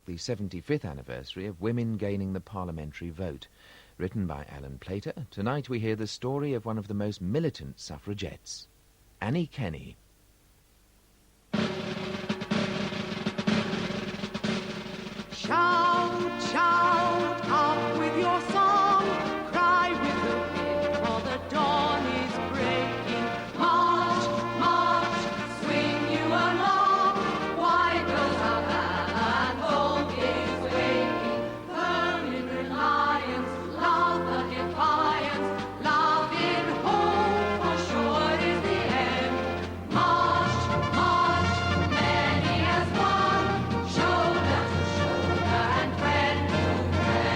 The 75th anniversary of women gaining the parliamentary vote. Written by Alan Plater, tonight we hear the story of one of the most militant suffragettes, Annie Kenney. Shout, shout, up with your song, cry with the wind, for the dawn is breaking. March, march, swing you along, white goes our band, hope is waking. Firm in reliance, love the defiance, love in hope, for sure is the end. March, march, many as one, shoulder to shoulder and friend to friend.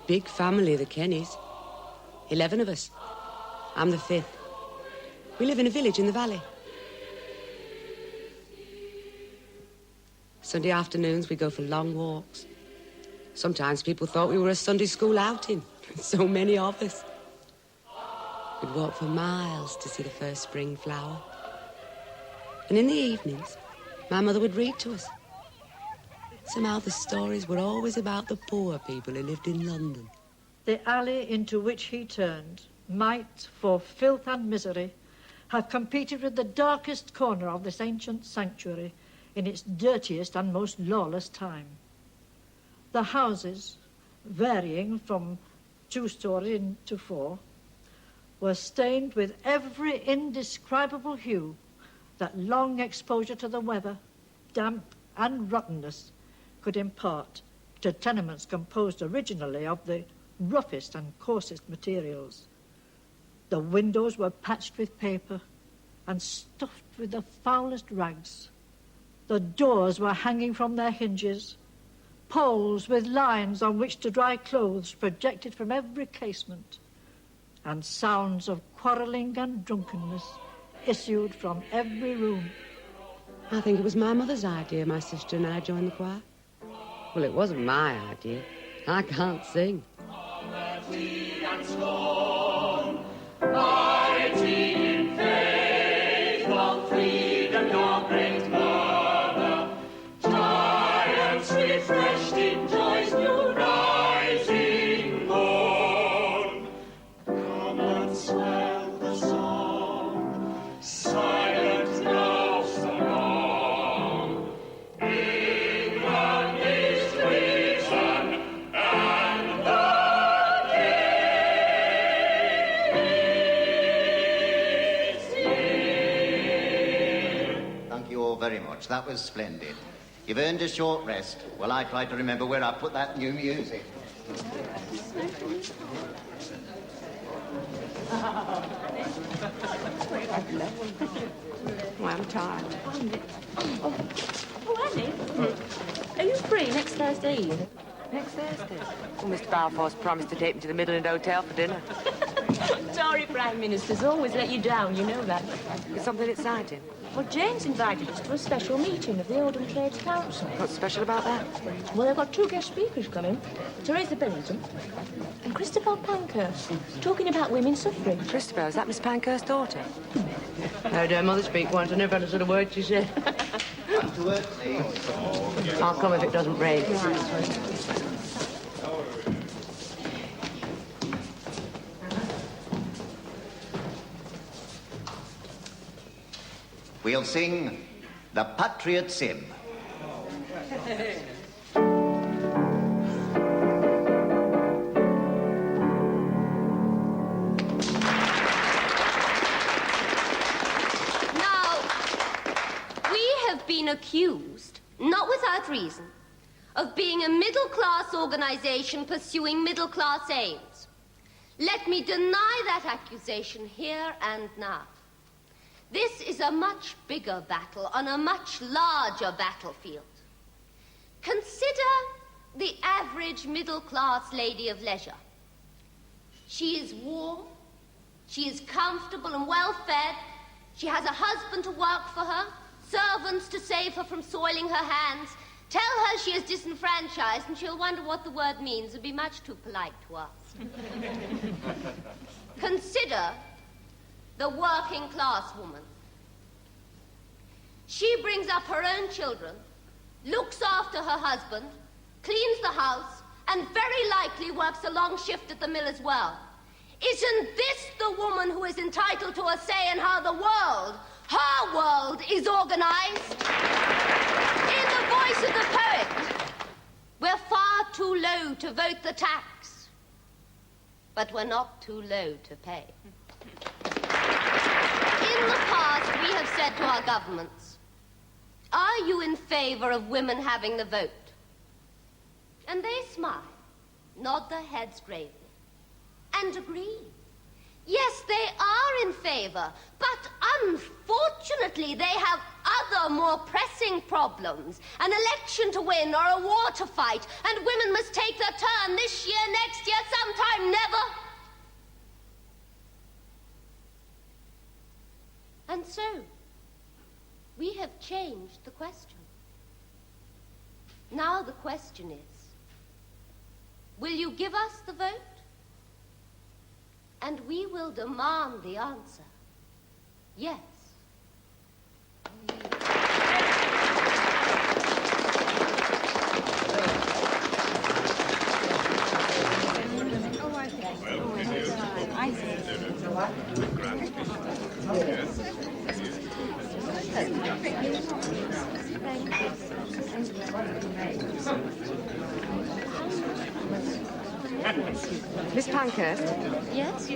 Big family, the Kenneys. 11 of us. I'm the 5th. We live in a village in the valley. Sunday afternoons we go for long walks. Sometimes people thought we were a Sunday school outing. So many of us. We'd walk for miles to see the first spring flower. And in the evenings, my mother would read to us. Somehow the stories were always about the poor people who lived in London. The alley into which he turned might, for filth and misery, have competed with the darkest corner of this ancient sanctuary in its dirtiest and most lawless time. The houses, varying from 2-story to 4, were stained with every indescribable hue that long exposure to the weather, damp and rottenness could impart to tenements composed originally of the roughest and coarsest materials. The windows were patched with paper and stuffed with the foulest rags. The doors were hanging from their hinges. Poles with lines on which to dry clothes projected from every casement, and sounds of quarrelling and drunkenness issued from every room. I think it was my mother's idea my sister and I joined the choir. Well, it wasn't my idea. I can't sing. Poverty and scorn, piety in faith of freedom, your great mother. Giants refreshed in joy's new rising morn. Come and swell the song, silent now so long. England is risen, and the Thank you all very much. That was splendid. You've earned a short rest while I try to remember where I put that new music. Oh, I'm tired. Oh, Annie, are you free next Thursday evening? Next Thursday? Well, Mr. Balfour's promised to take me to the Midland Hotel for dinner. Tory Prime Ministers always let you down, you know that. It's something exciting. Well, Jane's invited us to a special meeting of the Oldham Trades Council. What's special about that? Well, they've got 2 guest speakers coming, Teresa Billington and Christopher Pankhurst, talking about women's suffrage. Christopher, is that Miss Pankhurst's daughter? No, her mother speak once. I never understood a word she said. Come to work, please. I'll come if it doesn't rain. We'll sing the Patriot Sim. Now, we have been accused, not without reason, of being a middle-class organization pursuing middle-class aims. Let me deny that accusation here and now. This is a much bigger battle on a much larger battlefield. Consider the average middle-class lady of leisure. She is warm, she is comfortable and well-fed, she has a husband to work for her, servants to save her from soiling her hands. Tell her she is disenfranchised and she'll wonder what the word means and be much too polite to ask. Consider the working-class woman. She brings up her own children, looks after her husband, cleans the house, and very likely works a long shift at the mill as well. Isn't this the woman who is entitled to a say in how the world, her world, is organized? In the voice of the poet, we're far too low to vote the tax, but we're not too low to pay. In the past, we have said to our governments, are you in favor of women having the vote? And they smile, nod their heads gravely, and agree. Yes, they are in favor, but unfortunately they have other more pressing problems. An election to win or a war to fight, and women must take their turn this year, next year, sometime never. And so, we have changed the question. Now the question is, will you give us the vote? And we will demand the answer, yes. Miss Pankhurst? Yes?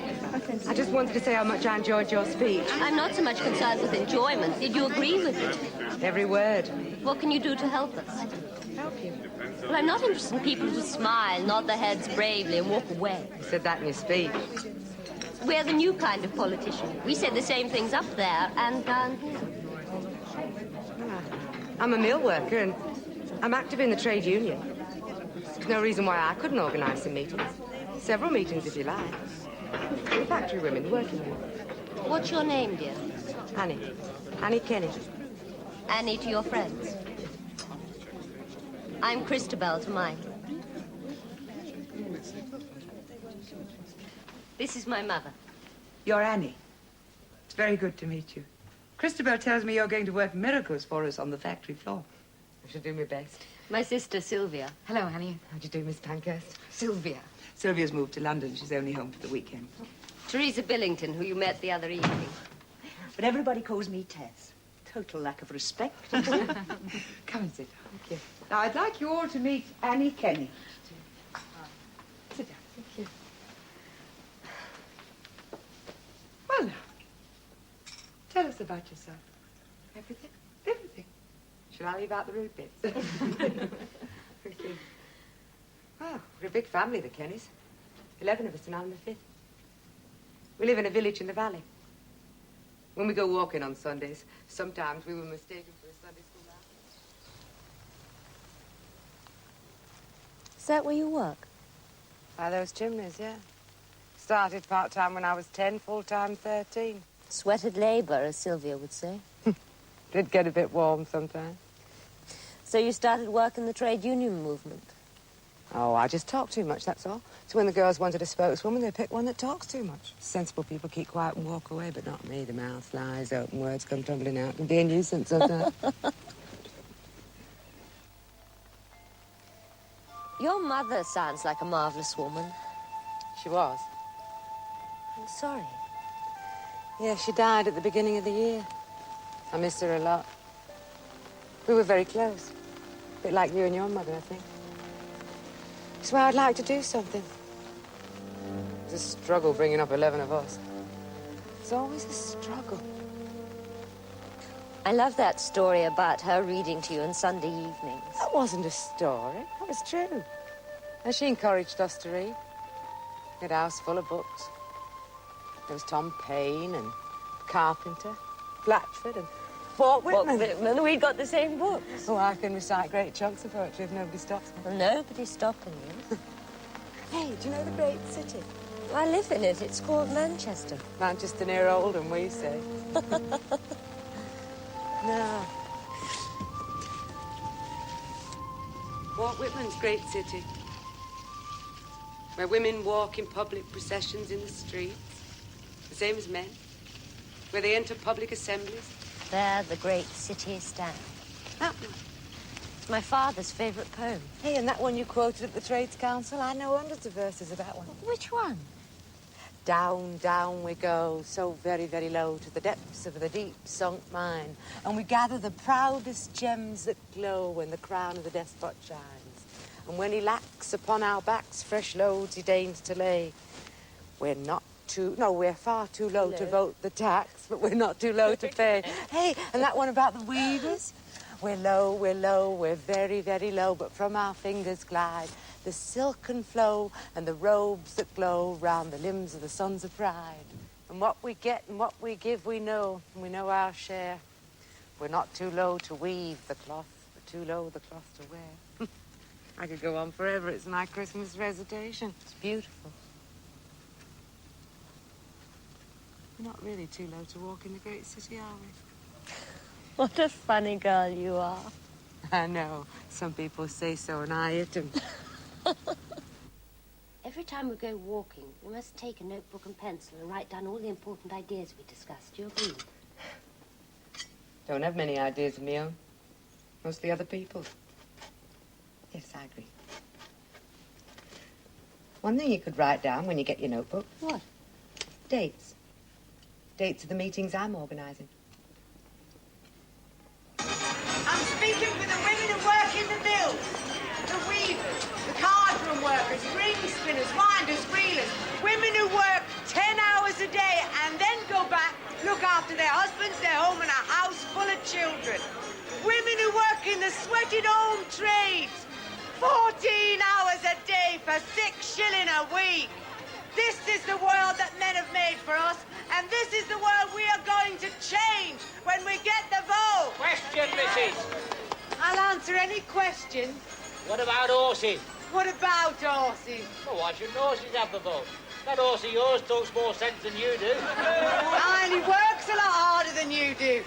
I just wanted to say how much I enjoyed your speech. I'm not so much concerned with enjoyment. Did you agree with it? Every word. What can you do to help us? Help you. Well, I'm not interested in people who smile, nod their heads bravely, and walk away. You said that in your speech. We're the new kind of politician. We say the same things up there and down here. I'm a mill worker and I'm active in the trade union. There's no reason why I couldn't organise some meetings. Several meetings, if you like. The factory women, the working women. What's your name, dear? Annie. Annie Kenney. Annie to your friends. I'm Christabel to mine. This is my mother. You're Annie. It's very good to meet you. Christabel tells me you're going to work miracles for us on the factory floor. I shall do my best. My sister, Sylvia. Hello, Annie. How do you do, Miss Pankhurst? Sylvia. Sylvia's moved to London. She's only home for the weekend. Teresa Billington, who you met the other evening. But everybody calls me Tess. Total lack of respect. Come and sit down. Thank you. Now, I'd like you all to meet Annie Kenney. Sit down. Thank you. Well, now, tell us about yourself. Everything? Everything. Shall I leave out the rude bits? Thank you. Well, we're a big family, the Kenneys. 11 of us, and I'm the 5th. We live in a village in the valley. When we go walking on Sundays, sometimes we were mistaken for a Sunday school outing. Is that where you work? By those chimneys, yeah. Started part-time when I was 10, full-time 13. Sweated labour, as Sylvia would say. Did get a bit warm sometimes. So you started work in the trade union movement? Oh, I just talk too much, that's all. So when the girls wanted a spokeswoman, they pick one that talks too much. Sensible people keep quiet and walk away, but not me. The mouth lies open, words come tumbling out. Can be a nuisance sometimes. Your mother sounds like a marvellous woman. She was. I'm sorry. Yeah, she died at the beginning of the year. I miss her a lot. We were very close. A bit like you and your mother, I think. That's why I'd like to do something. It was a struggle bringing up 11 of us. It's always a struggle. I love that story about her reading to you on Sunday evenings. That wasn't a story. That was true. And she encouraged us to read. We had a house full of books. There was Tom Paine and Carpenter, Blatchford and Walt Whitman. Whitman, we got the same books. Oh, I can recite great chunks of poetry if nobody stops me. Well, nobody's stopping you. Hey, do you know the great city? I live in it. It's called Manchester. Manchester near Oldham, we say. No. Walt Whitman's great city, where women walk in public processions in the streets, the same as men, where they enter public assemblies. There the great city stands. That one. It's my father's favourite poem. Hey, and that one you quoted at the Trades Council, I know hundreds of verses of that one. Which one? Down, down we go, so very, very low, to the depths of the deep sunk mine. And we gather the proudest gems that glow when the crown of the despot shines. And when he lacks upon our backs fresh loads he deigns to lay, we're far too low to vote the tax, but we're not too low to pay. Hey, and that one about the weavers? We're low, we're very, very low, but from our fingers glide the silken flow and the robes that glow round the limbs of the sons of pride. And what we get and what we give we know, and we know our share. We're not too low to weave the cloth, but too low the cloth to wear. I could go on forever. It's my Christmas recitation. It's beautiful. We're not really too low to walk in the great city, are we? What a funny girl you are. I know. Some people say so, and I hit them. Every time we go walking, we must take a notebook and pencil and write down all the important ideas we discussed. Do you agree? Don't have many ideas of my own. Mostly other people's. Yes, I agree. One thing you could write down when you get your notebook. What? Dates. Dates of the meetings I'm organising. I'm speaking for the women who work in the mills, the weavers, the cardroom workers, ring spinners, winders, reelers, women who work 10 hours a day and then go back, look after their husbands, their home and a house full of children. Women who work in the sweated home trades, 14 hours a day for 6 shillings a week. This is the world that men have made for us, and this is the world we are going to change when we get the vote. Question, missus. I'll answer any question. What about horses? What about horses? Well, why shouldn't horses have the vote? That horse of yours talks more sense than you do. And he works a lot harder than you do.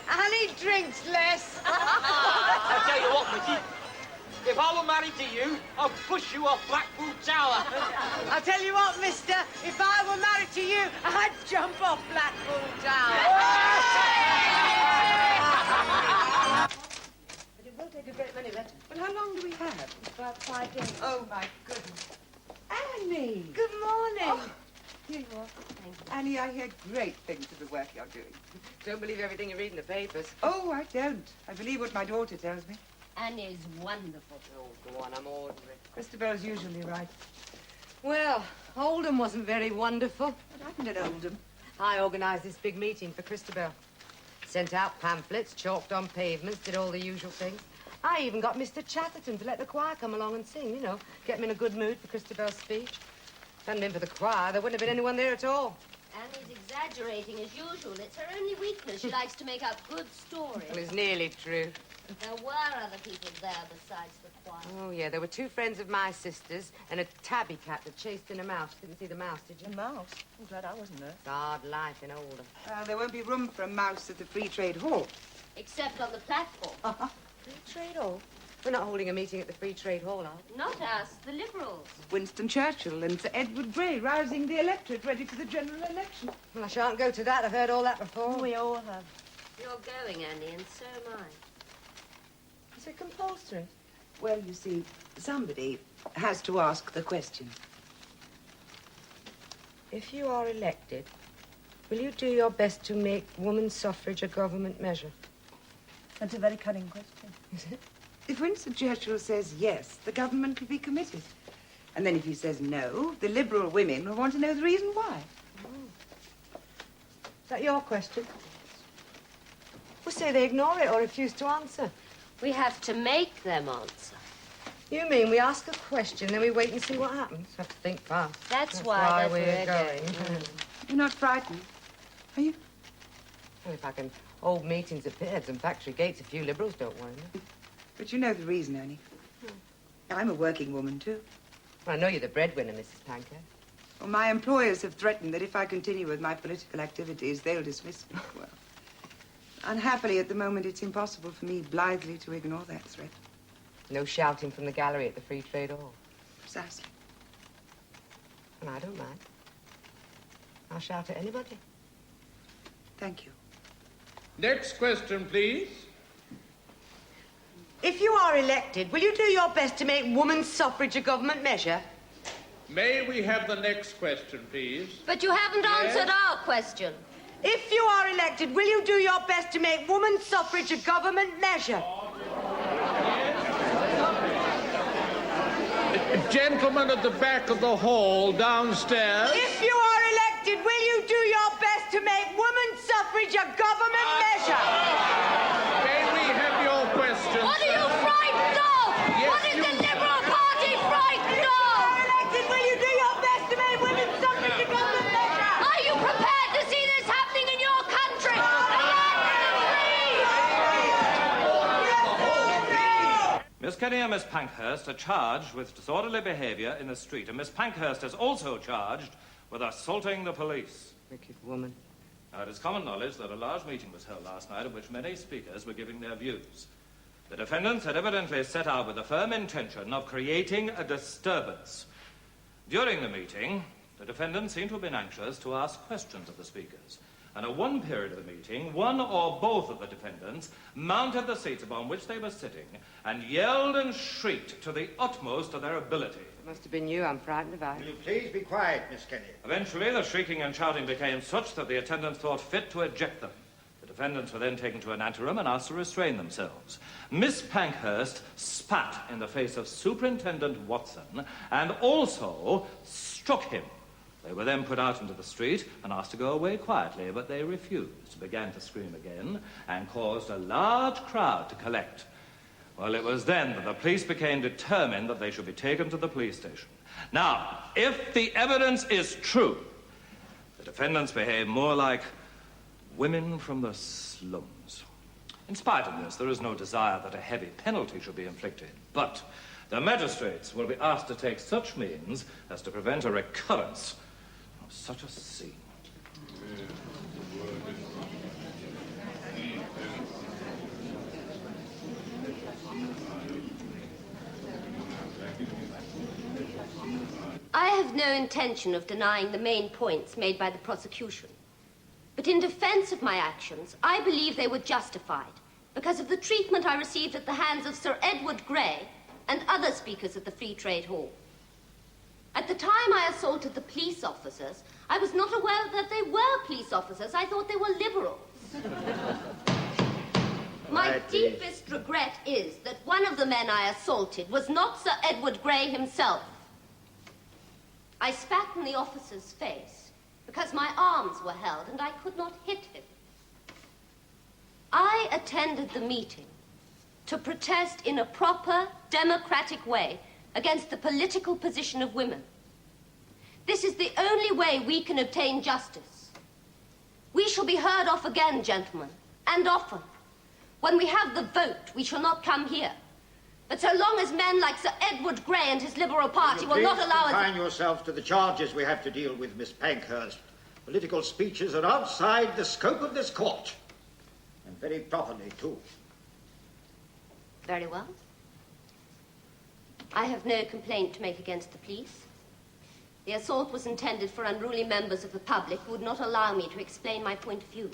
And he drinks less. I'll tell you what, Mitty. If I were married to you, I'd push you off Blackpool Tower. I'll tell you what, mister, if I were married to you, I'd jump off Blackpool Tower. But it will take a great many letters. But how long do we have? About 5 days. Oh, my goodness. Annie! Good morning. Oh, here you are. Thank you. Annie, I hear great things of the work you're doing. Don't believe everything you read in the papers. Oh, I don't. I believe what my daughter tells me. Annie's wonderful. Oh, go on, I'm ordinary. Christabel's usually right. Well, Oldham wasn't very wonderful. What happened at Oldham? I organised this big meeting for Christabel. Sent out pamphlets, chalked on pavements, did all the usual things. I even got Mr. Chatterton to let the choir come along and sing, you know, get him in a good mood for Christabel's speech. If it hadn't been for the choir, there wouldn't have been anyone there at all. Annie's exaggerating as usual. It's her only weakness. She likes to make up good stories. Well, it's nearly true. There were other people there besides the choir. Oh, yeah, there were 2 friends of my sister's and a tabby cat that chased in a mouse. Didn't see the mouse, did you? The mouse? I'm glad I wasn't there. It's hard life in Oldham. There won't be room for a mouse at the Free Trade Hall. Except on the platform. Free Trade Hall? We're not holding a meeting at the Free Trade Hall, are we? Not us, the Liberals. Winston Churchill and Sir Edward Grey rousing the electorate ready for the general election. Well, I shan't go to that. I've heard all that before. We all have. You're going, Annie, and so am I. Is it compulsory? Well, you see, somebody has to ask the question. If you are elected, will you do your best to make women's suffrage a government measure? That's a very cunning question. Is it? If Winston Churchill says yes, the government will be committed. And then if he says no, the Liberal women will want to know the reason why. Is that your question? Well, say they ignore it or refuse to answer. We have to make them answer. You mean we ask a question, then we wait and see what happens? Have to think fast. That's why we're going. You're not frightened, are you? Well, if I can hold meetings at Pinheads and factory gates, a few Liberals don't worry me. But you know the reason, Annie. I'm a working woman, too. Well, I know you're the breadwinner, Mrs. Pankhurst. Well, my employers have threatened that if I continue with my political activities, they'll dismiss me. Well, unhappily, at the moment, it's impossible for me blithely to ignore that threat. No shouting from the gallery at the Free Trade Hall. Precisely. And I don't mind. I'll shout at anybody. Thank you. Next question, please. If you are elected, will you do your best to make women's suffrage a government measure? May we have the next question, please? But you haven't answered our question. If you are elected, will you do your best to make women's suffrage a government measure? Gentlemen at the back of the hall downstairs. If you are elected, will you do your best to make women's suffrage a government measure? May we have your question? What are you frightened of? Yes, What is the Liberal Party frightened If you of? are elected, will you do your best to make women's suffrage a government measure? Are you prepared to see this happening in your country? Miss Kenney and Miss Pankhurst are charged with disorderly behavior in the street, and Miss Pankhurst is also charged with assaulting the police. Wicked woman. Now, it is common knowledge that a large meeting was held last night at which many speakers were giving their views. The defendants had evidently set out with the firm intention of creating a disturbance. During the meeting, the defendants seemed to have been anxious to ask questions of the speakers. And at one period of the meeting, one or both of the defendants mounted the seats upon which they were sitting and yelled and shrieked to the utmost of their ability. It must have been you I'm frightened about. Will you please be quiet, Miss Kenney? Eventually, the shrieking and shouting became such that the attendants thought fit to eject them. The defendants were then taken to an anteroom and asked to restrain themselves. Miss Pankhurst spat in the face of Superintendent Watson and also struck him. They were then put out into the street and asked to go away quietly, but they refused, began to scream again, and caused a large crowd to collect. Well, it was then that the police became determined that they should be taken to the police station. Now, if the evidence is true, the defendants behave more like women from the slums. In spite of this, there is no desire that a heavy penalty should be inflicted, but the magistrates will be asked to take such means as to prevent a recurrence of such a scene. I have no intention of denying the main points made by the prosecution. But in defense of my actions, I believe they were justified because of the treatment I received at the hands of Sir Edward Grey and other speakers at the Free Trade Hall. At the time I assaulted the police officers, I was not aware that they were police officers. I thought they were Liberals. My deepest regret is that one of the men I assaulted was not Sir Edward Grey himself. I spat in the officer's face because my arms were held and I could not hit him. I attended the meeting to protest in a proper, democratic way against the political position of women. This is the only way we can obtain justice. We shall be heard of again, gentlemen, and often. When we have the vote, we shall not come here. But so long as men like Sir Edward Grey and his Liberal Party will not allow us... Confine yourself to the charges we have to deal with, Miss Pankhurst. Political speeches are outside the scope of this court. And very properly, too. Very well. I have no complaint to make against the police. The assault was intended for unruly members of the public who would not allow me to explain my point of view.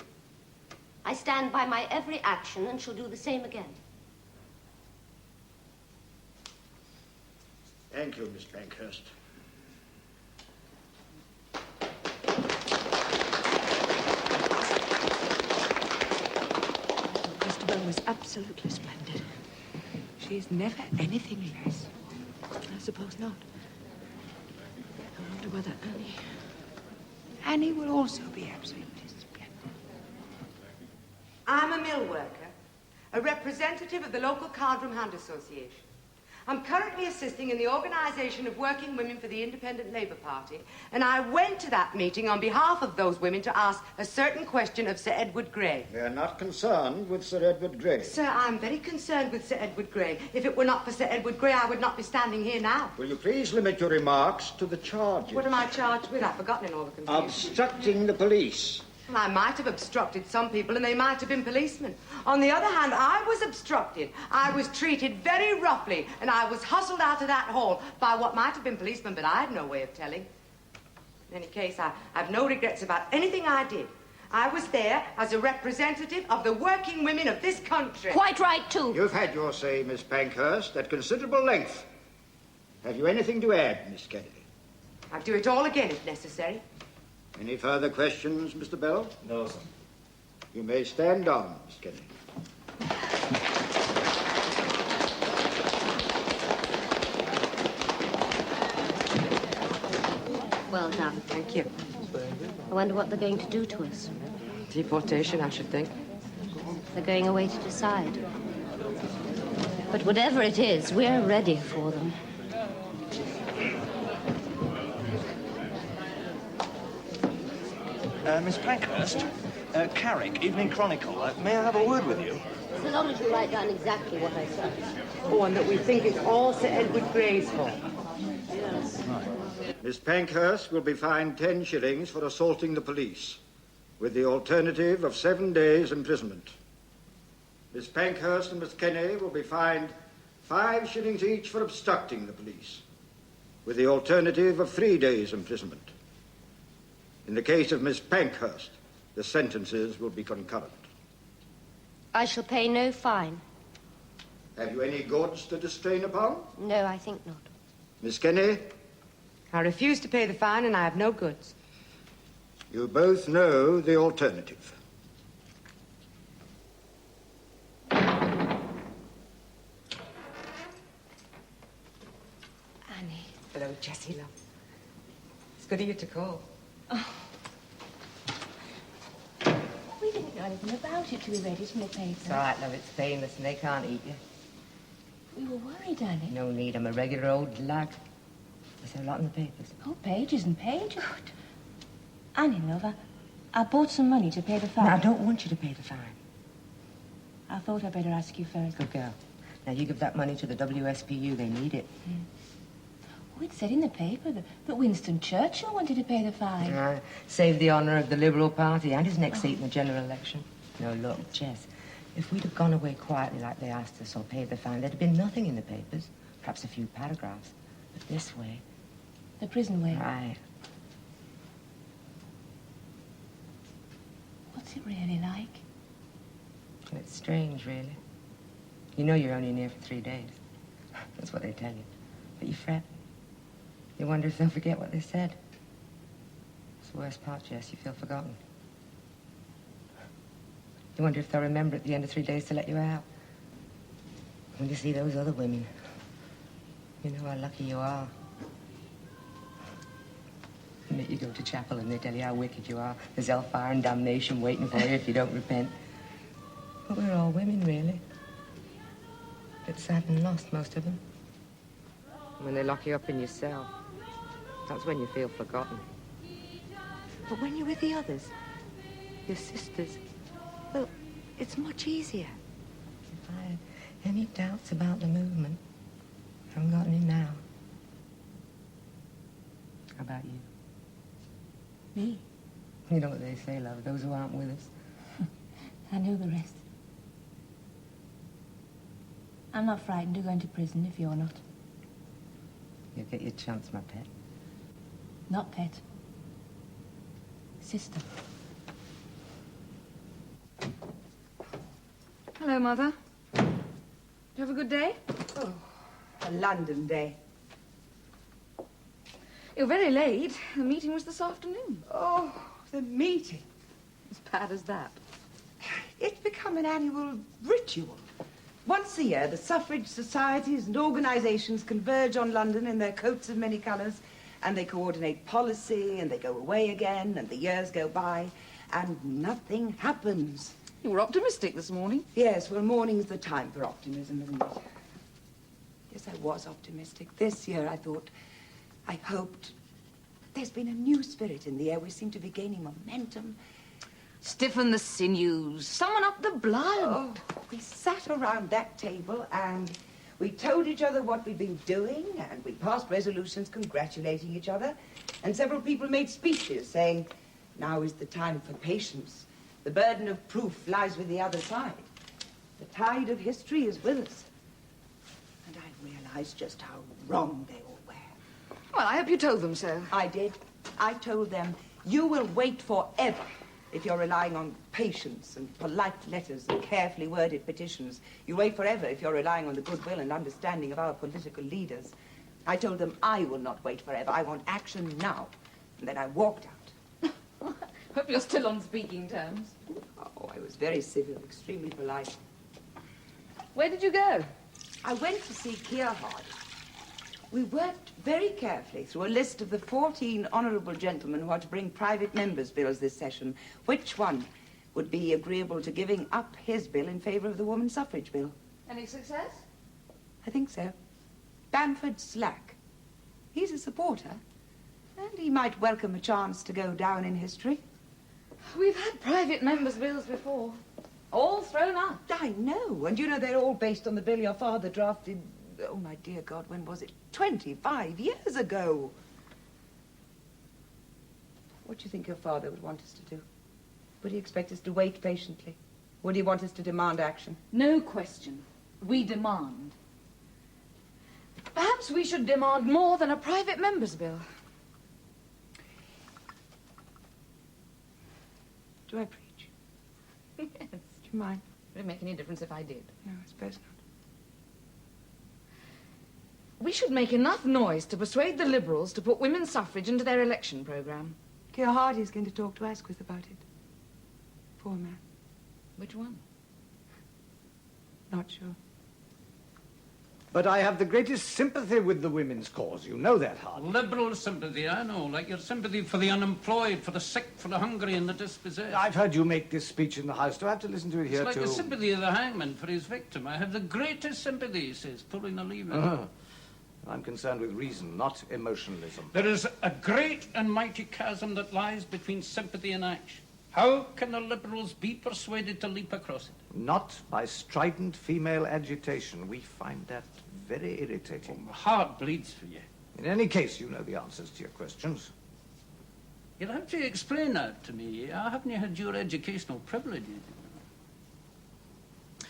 I stand by my every action and shall do the same again. Thank you, Miss Pankhurst. Christabel was absolutely splendid. She's never anything less. I suppose not. I wonder whether Annie will also be absolutely splendid. I'm a mill worker, a representative of the local Cardroom Hand Association. I'm currently assisting in the organisation of working women for the Independent Labour Party, and I went to that meeting on behalf of those women to ask a certain question of Sir Edward Grey. We are not concerned with Sir Edward Grey. Sir, I'm very concerned with Sir Edward Grey. If it were not for Sir Edward Grey, I would not be standing here now. Will you please limit your remarks to the charges? What am I charged with? I've forgotten in all the confusion. Obstructing the police. I might have obstructed some people, and they might have been policemen. On the other hand, I was obstructed. I was treated very roughly, and I was hustled out of that hall by what might have been policemen, but I had no way of telling. In any case, I have no regrets about anything I did. I was there as a representative of the working women of this country. Quite right, too. You've had your say, Miss Pankhurst, at considerable length. Have you anything to add, Miss Kennedy? I'd do it all again if necessary. Any further questions, Mr. Bell? No, sir. You may stand on, Miss Kennedy. Well done. Thank you. I wonder what they're going to do to us. Deportation, I should think. They're going away to decide. But whatever it is, we're ready for them. Miss Pankhurst, Carrick, Evening Chronicle. May I have a word with you? So long as you write down exactly what I said. Oh, and that we think it's all Sir Edward Grey's fault. Yes. Right. Miss Pankhurst will be fined 10 shillings for assaulting the police, with the alternative of 7 days' imprisonment. Miss Pankhurst and Miss Kenney will be fined 5 shillings each for obstructing the police, with the alternative of 3 days' imprisonment. In the case of Miss Pankhurst, the sentences will be concurrent. I shall pay no fine. Have you any goods to distrain upon? No, I think not. Miss Kenney? I refuse to pay the fine, and I have no goods. You both know the alternative. Annie. Hello, Jessie, love. It's good of you to call. Oh. We didn't know anything about it till we read it in the paper. It's all right, love. It's painless, and they can't eat you. We were worried, Annie. No need. I'm a regular old lad. Is there a lot in the papers? Oh, pages and pages. Good. Annie, love, I bought some money to pay the fine. No, I don't want you to pay the fine. I thought I'd better ask you first. Good girl. Now, you give that money to the WSPU. They need it. Yeah. Oh, it said in the paper that Winston Churchill wanted to pay the fine. Save the honour of the Liberal Party and his next seat in the general election. No, look, Jess, if we'd have gone away quietly like they asked us or paid the fine, there'd have been nothing in the papers. Perhaps a few paragraphs. But this way... The prison way. Right. What's it really like? It's strange, really. You know you're only in here for 3 days. That's what they tell you. But you fret. You wonder if they'll forget what they said. It's the worst part, Jess. You feel forgotten. You wonder if they'll remember at the end of 3 days to let you out. When you see those other women, you know how lucky you are. And that you go to chapel and they tell you how wicked you are. There's hellfire and damnation waiting for you if you don't repent. But we're all women, really. But sad and lost, most of them. When they lock you up in your cell, that's when you feel forgotten. But when you're with the others, your sisters, well, it's much easier. If I had any doubts about the movement, I haven't got any now. How about you? Me? You know what they say, love, those who aren't with us. I know the rest. I'm not frightened of going to prison if you're not. You'll get your chance, my pet. Not pet. Sister. Hello, Mother. Did you have a good day? Oh, a London day. You're very late. The meeting was this afternoon. Oh, the meeting. As bad as that. It's become an annual ritual. Once a year, the suffrage societies and organisations converge on London in their coats of many colours, and they coordinate policy, and they go away again, and the years go by, and nothing happens. You were optimistic this morning. Yes, well, morning's the time for optimism, isn't it? Yes, I was optimistic. This year, I hoped. There's been a new spirit in the air. We seem to be gaining momentum. Stiffen the sinews, summon up the blood. Oh, we sat around that table and we told each other what we'd been doing, and we passed resolutions congratulating each other, and several people made speeches saying, now is the time for patience. The burden of proof lies with the other side. The tide of history is with us. And I realized just how wrong they all were. Well, I hope you told them so. I did. I told them, you will wait forever if you're relying on patience and polite letters and carefully worded petitions. You wait forever if you're relying on the goodwill and understanding of our political leaders. I told them I will not wait forever. I want action now. And then I walked out. Hope you're still on speaking terms. Oh, I was very civil, extremely polite. Where did you go? I went to see Keir Hardie. We worked very carefully through a list of the 14 honourable gentlemen who are to bring private members' bills this session. Which one would be agreeable to giving up his bill in favour of the woman suffrage bill? Any success? I think so. Bamford Slack. He's a supporter, and he might welcome a chance to go down in history. We've had private members' bills before. All thrown out. I know, and you know they're all based on the bill your father drafted, oh my dear God, when was it? 25 years ago. What do you think your father would want us to do? Would he expect us to wait patiently? Would he want us to demand action? No question. We demand. Perhaps we should demand more than a private member's bill. Do I preach? Yes. Do you mind? Would it make any difference if I did? No, I suppose not. We should make enough noise to persuade the Liberals to put women's suffrage into their election programme. Keir Hardie's going to talk to Asquith about it. Poor man. Which one? Not sure. But I have the greatest sympathy with the women's cause. You know that, Hardie. Liberal sympathy, I know. Like your sympathy for the unemployed, for the sick, for the hungry and the dispossessed. I've heard you make this speech in the House. Do I have to listen to it here, it's like too? the sympathy of the hangman for his victim. I have the greatest sympathy, he says, pulling a lever. I'm concerned with reason, not emotionalism. There is a great and mighty chasm that lies between sympathy and action. How can the Liberals be persuaded to leap across it? Not by strident female agitation. We find that very irritating. My heart bleeds for you. In any case, you know the answers to your questions. You'll have to explain that to me. I haven't had your educational privileges.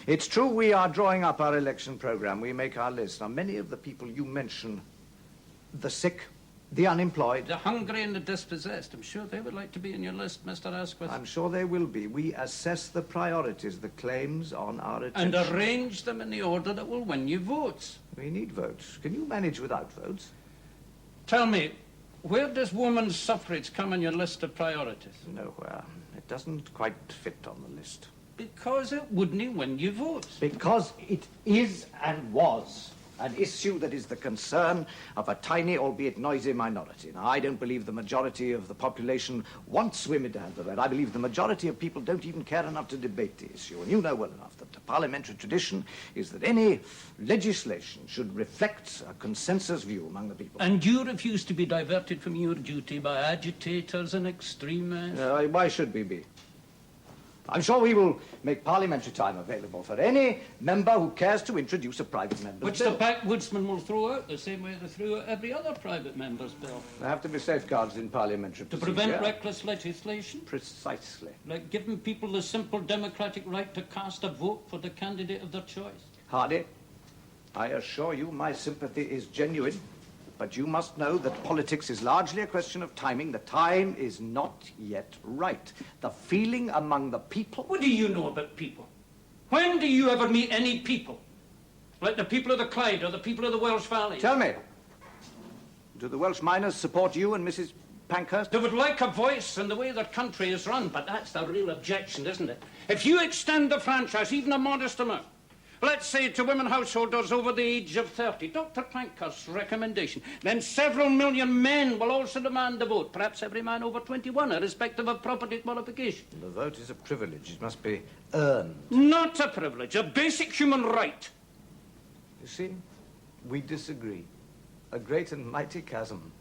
It's true we are drawing up our election program. We make our list. Now, many of the people you mention, the sick, the unemployed... The hungry and the dispossessed. I'm sure they would like to be in your list, Mr. Asquith. I'm sure they will be. We assess the priorities, the claims on our attention. And arrange them in the order that will win you votes. We need votes. Can you manage without votes? Tell me, where does women's suffrage come on your list of priorities? Nowhere. It doesn't quite fit on the list. Because it wouldn't win you votes. Because it is and was an issue that is the concern of a tiny, albeit noisy, minority. Now, I don't believe the majority of the population wants women to have the vote. I believe the majority of people don't even care enough to debate the issue. And you know well enough that the parliamentary tradition is that any legislation should reflect a consensus view among the people. And you refuse to be diverted from your duty by agitators and extremists? Why should we be? I'm sure we will make parliamentary time available for any member who cares to introduce a private member's Which bill. the backwoodsman will throw out the same way they threw out every other private member's bill. There have to be safeguards in parliamentary To procedure. prevent reckless legislation? Precisely. Like giving people the simple democratic right to cast a vote for the candidate of their choice. Hardie, I assure you my sympathy is genuine, but you must know that politics is largely a question of timing. The time is not yet right. The feeling among the people... What do you know about people? When do you ever meet any people? Like the people of the Clyde or the people of the Welsh Valley? Tell me, do the Welsh miners support you and Mrs. Pankhurst? They would like a voice in the way their country is run, but that's the real objection, isn't it? If you extend the franchise, even a modest amount, let's say to women householders over the age of 30, Dr. Pankhurst's recommendation, then several million men will also demand the vote, perhaps every man over 21, irrespective of property qualification. The vote is a privilege. It must be earned. Not a privilege, a basic human right. You see, We disagree. A great and mighty chasm.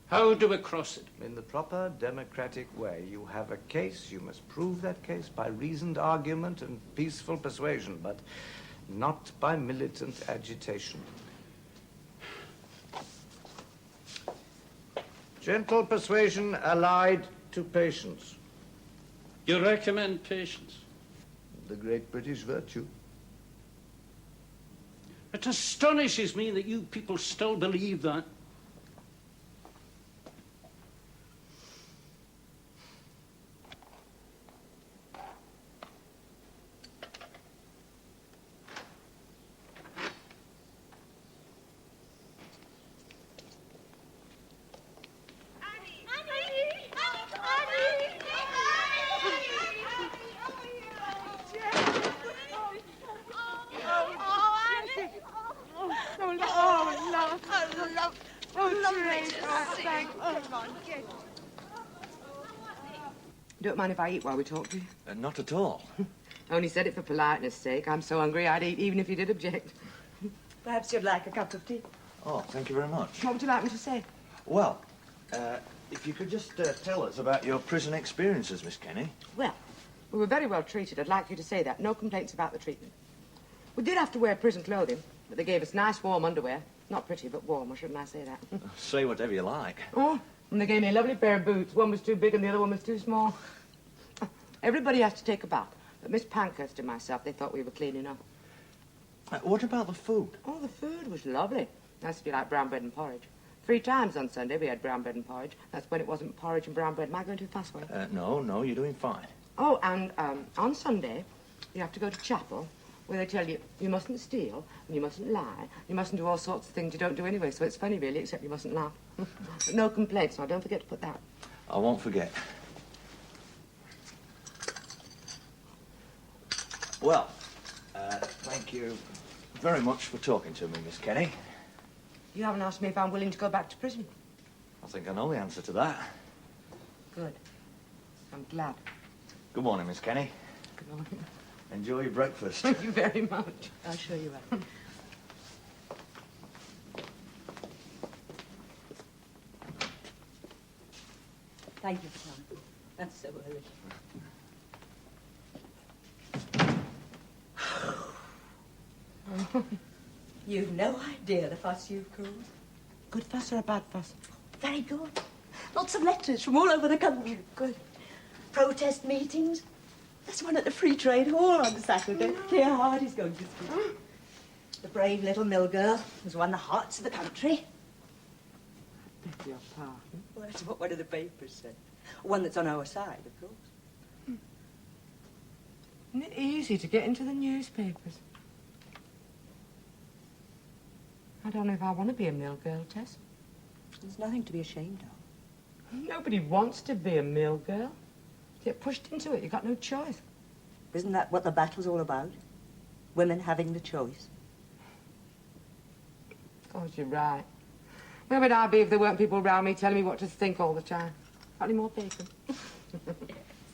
How do we cross it? In the proper democratic way. You have a case, you must prove that case by reasoned argument and peaceful persuasion, but not by militant agitation. Gentle persuasion allied to patience. You recommend patience? The great British virtue. It astonishes me that you people still believe that. You don't mind if I eat while we talk, do you? Not at all. I only said it for politeness' sake. I'm so hungry I'd eat even if you did object. Perhaps you'd like a cup of tea. Oh, thank you very much. What would you like me to say? Well, if you could just tell us about your prison experiences, Miss Kenney. Well, we were very well treated. I'd like you to say that. No complaints about the treatment. We did have to wear prison clothing, but they gave us nice warm underwear. Not pretty, but warm, or shouldn't I say that? Say whatever you like. Oh, and they gave me a lovely pair of boots. One was too big and the other one was too small. Everybody has to take a bath, but Miss Pankhurst and myself, they thought we were clean enough. What about the food? Oh, the food was lovely. Nice to be like brown bread and porridge. 3 times on Sunday we had brown bread and porridge. That's when it wasn't porridge and brown bread. Am I going too fast for you? No, you're doing fine. Oh, and on Sunday, you have to go to chapel, where they tell you you mustn't steal, and you mustn't lie, you mustn't do all sorts of things you don't do anyway, so it's funny, really, except you mustn't laugh. But no complaints, now don't forget to put that. I won't forget. Well, thank you very much for talking to me, Miss Kenney. You haven't asked me if I'm willing to go back to prison. I think I know the answer to that. Good. I'm glad. Good morning, Miss Kenney. Good morning. Enjoy your breakfast. Thank you very much. I'll show you out. Thank you for coming. That's so early. You've no idea the fuss you've caused. Good fuss or a bad fuss? Very good. Lots of letters from all over the country. Good. Protest meetings. There's one at the Free Trade Hall on Saturday. Clear Hardy's going to speak. The brave little mill girl who's won the hearts of the country. Beg your pardon? Well, that's what one of the papers said. One that's on our side, of course. Isn't it easy to get into the newspapers? I don't know if I want to be a mill girl, Tess. There's nothing to be ashamed of. Nobody wants to be a mill girl. You get pushed into it. You've got no choice. Isn't that what the battle's all about? Women having the choice. Of course, you're right. Where would I be if there weren't people around me telling me what to think all the time? Got any more bacon?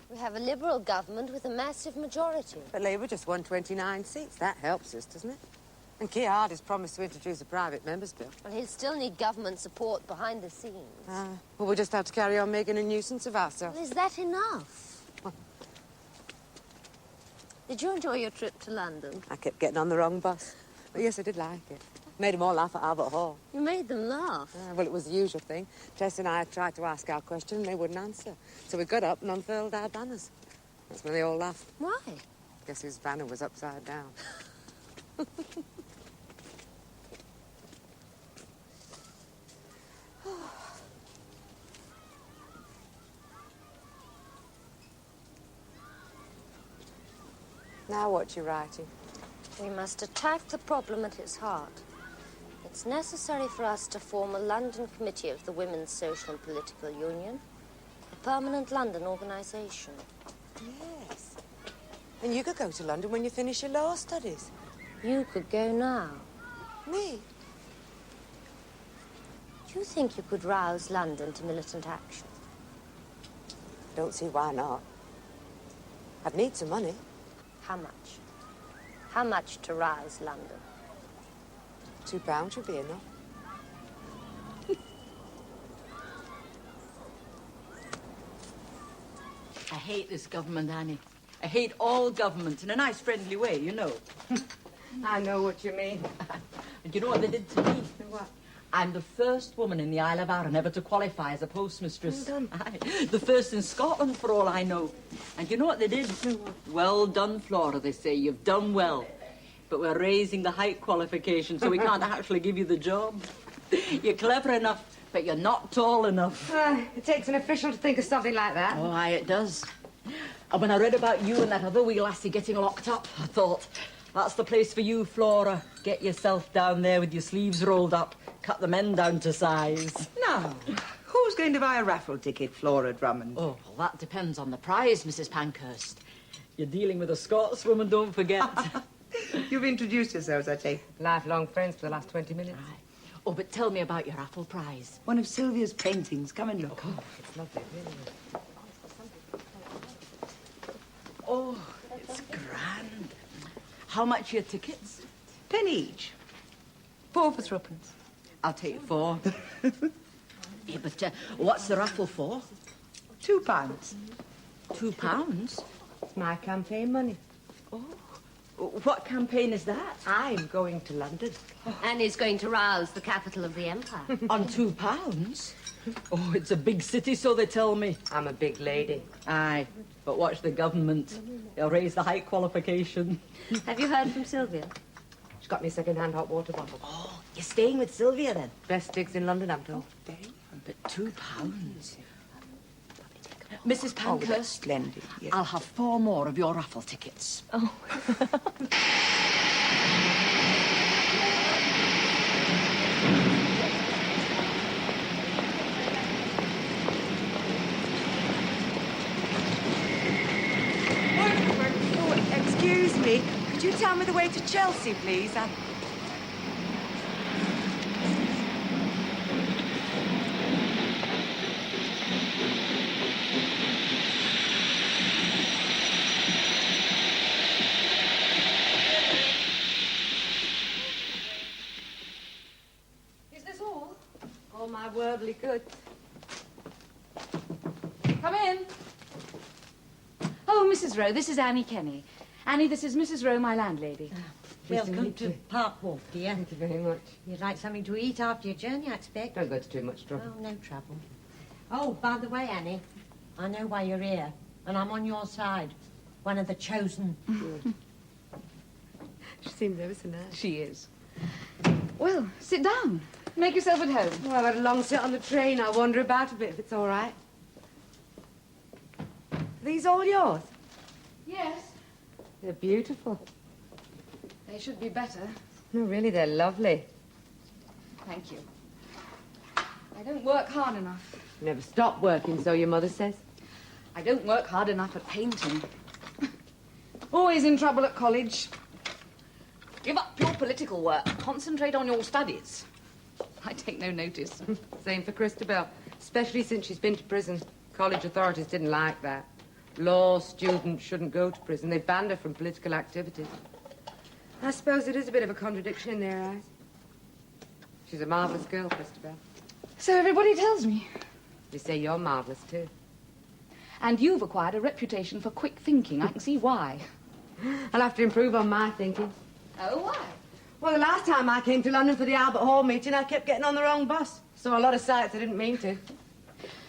We have a Liberal government with a massive majority. But Labour just won 29 seats. That helps us, doesn't it? And Keir Hardie's promised to introduce a private members' bill. Well, he'll still need government support behind the scenes. Well, we'll just have to carry on making a nuisance of ourselves. Well, is that enough? Did you enjoy your trip to London? I kept getting on the wrong bus. But yes, I did like it. Made them all laugh at Albert Hall. You made them laugh? Well, it was the usual thing. Tess and I tried to ask our question and they wouldn't answer. So we got up and unfurled our banners. That's when they all laughed. Why? Guess whose banner was upside down. Now what you writing? We must attack the problem at its heart. It's necessary for us to form a London committee of the Women's Social and Political Union, a permanent London organisation. Yes. And you could go to London when you finish your law studies. You could go now. Me? Do you think you could rouse London to militant action? Don't see why not. I'd need some money. How much? How much to rouse London? £2 should be enough. I hate this government, Annie. I hate all government in a nice, friendly way, you know. I know what you mean. And you know what they did to me? What? I'm the first woman in the Isle of Arran ever to qualify as a postmistress. Well done. Aye, the first in Scotland, for all I know. And you know what they did? Well done, Flora, they say. You've done well. But we're raising the height qualification, so we can't actually give you the job. You're clever enough, but you're not tall enough. It takes an official to think of something like that. Oh, aye, it does. And when I read about you and that other wee lassie getting locked up, I thought, that's the place for you, Flora. Get yourself down there with your sleeves rolled up. Cut the men down to size. Now, who's going to buy a raffle ticket, Flora Drummond? Oh, well, that depends on the prize, Mrs. Pankhurst. You're dealing with a Scotswoman, don't forget. You've introduced yourselves, I take. Lifelong friends for the last 20 minutes. Right. Oh, but tell me about your raffle prize. One of Sylvia's paintings. Come and look. Oh, it's lovely, really. Oh, it's grand. How much are your tickets? £10 each. 4 for threepence. I'll take 4. Yeah, but what's the raffle for? £2. £2? It's my campaign money. Oh, what campaign is that? I'm going to London. Annie's going to rouse the capital of the empire. On £2? Oh, it's a big city, so they tell me. I'm a big lady. Aye, but watch the government. They'll raise the height qualification. Have you heard from Sylvia? She's got me a second-hand hot water bottle. Oh, you're staying with Sylvia, then? Best digs in London, I'm told. But £2? Mrs. Pankhurst, splendid, yes. I'll have 4 more of your raffle tickets. Oh. Oh, excuse me. Could you tell me the way to Chelsea, please? Is this all? All my worldly goods. Come in. Oh, Mrs. Rowe, this is Annie Kenney. Annie, this is Mrs. Rowe, my landlady. Welcome to Park Walk, dear. Thank you very much. You'd like something to eat after your journey, I expect? Don't go to too much trouble. Oh, no trouble. Oh, by the way, Annie, I know why you're here, and I'm on your side. One of the chosen. She seems ever so nice. She is. Well, sit down. Make yourself at home. Well, I've had a long sit on the train. I'll wander about a bit if it's all right. Are these all yours? Yes. They're beautiful. They should be better. No, really, they're lovely. Thank you. I don't work hard enough. You never stop working, so your mother says. I don't work hard enough at painting. Always in trouble at college. Give up your political work. Concentrate on your studies. I take no notice. Same for Christabel, especially since she's been to prison. College authorities didn't like that. Law students shouldn't go to prison. They banned her from political activities. I suppose it is a bit of a contradiction in their eyes. She's a marvellous girl, Christabel. So everybody tells me. They say you're marvellous, too. And you've acquired a reputation for quick thinking. I can see why. I'll have to improve on my thinking. Oh, why? Well, the last time I came to London for the Albert Hall meeting, I kept getting on the wrong bus. Saw a lot of sights I didn't mean to.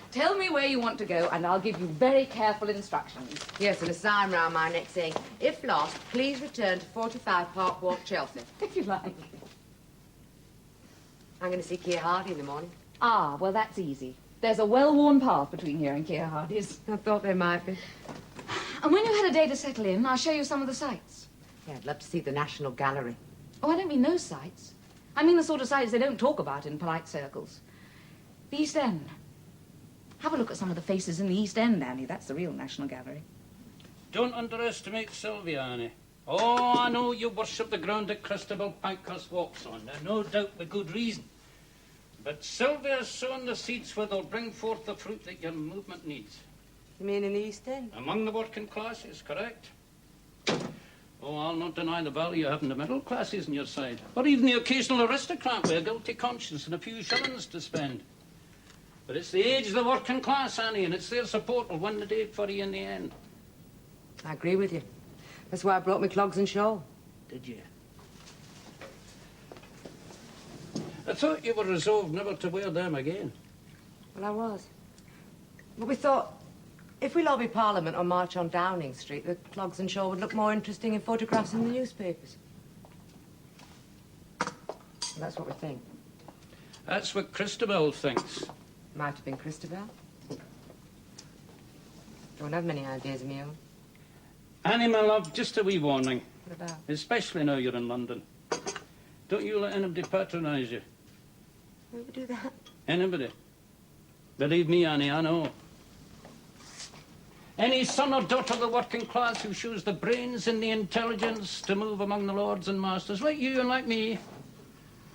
Tell me where you want to go, and I'll give you very careful instructions. Yes, and a sign round my neck saying, if lost, please return to 45 Park Walk, Chelsea. If you like. I'm going to see Keir Hardy in the morning. Ah, well, that's easy. There's a well-worn path between here and Keir Hardy's. I thought there might be. And when you've had a day to settle in, I'll show you some of the sights. Yeah, I'd love to see the National Gallery. Oh, I don't mean those sights. I mean the sort of sights they don't talk about in polite circles. The East End. Have a look at some of the faces in the East End, Annie. That's the real National Gallery. Don't underestimate Sylvia, Annie. Oh, I know you worship the ground that Christabel Pankhurst walks on, and no doubt with good reason. But Sylvia's sown the seeds where they'll bring forth the fruit that your movement needs. You mean in the East End? Among the working classes, correct? Oh, I'll not deny the value of having the middle classes on your side. Or even the occasional aristocrat with a guilty conscience and a few shillings to spend. But it's the age of the working class, Annie, and it's their support will win the day for you in the end. I agree with you. That's why I brought my clogs and shawl. Did you? I thought you were resolved never to wear them again. Well, I was. But we thought, if we lobby Parliament or march on Downing Street, the clogs and shawl would look more interesting in photographs in the newspapers. Well, that's what we think. That's what Christabel thinks. Might have been Christabel. Don't have many ideas of my own. Annie, my love, just a wee warning. What about? Especially now you're in London. Don't you let anybody patronise you. Who would do that? Anybody. Believe me, Annie, I know. Any son or daughter of the working class who shows the brains and the intelligence to move among the lords and masters, like you and like me,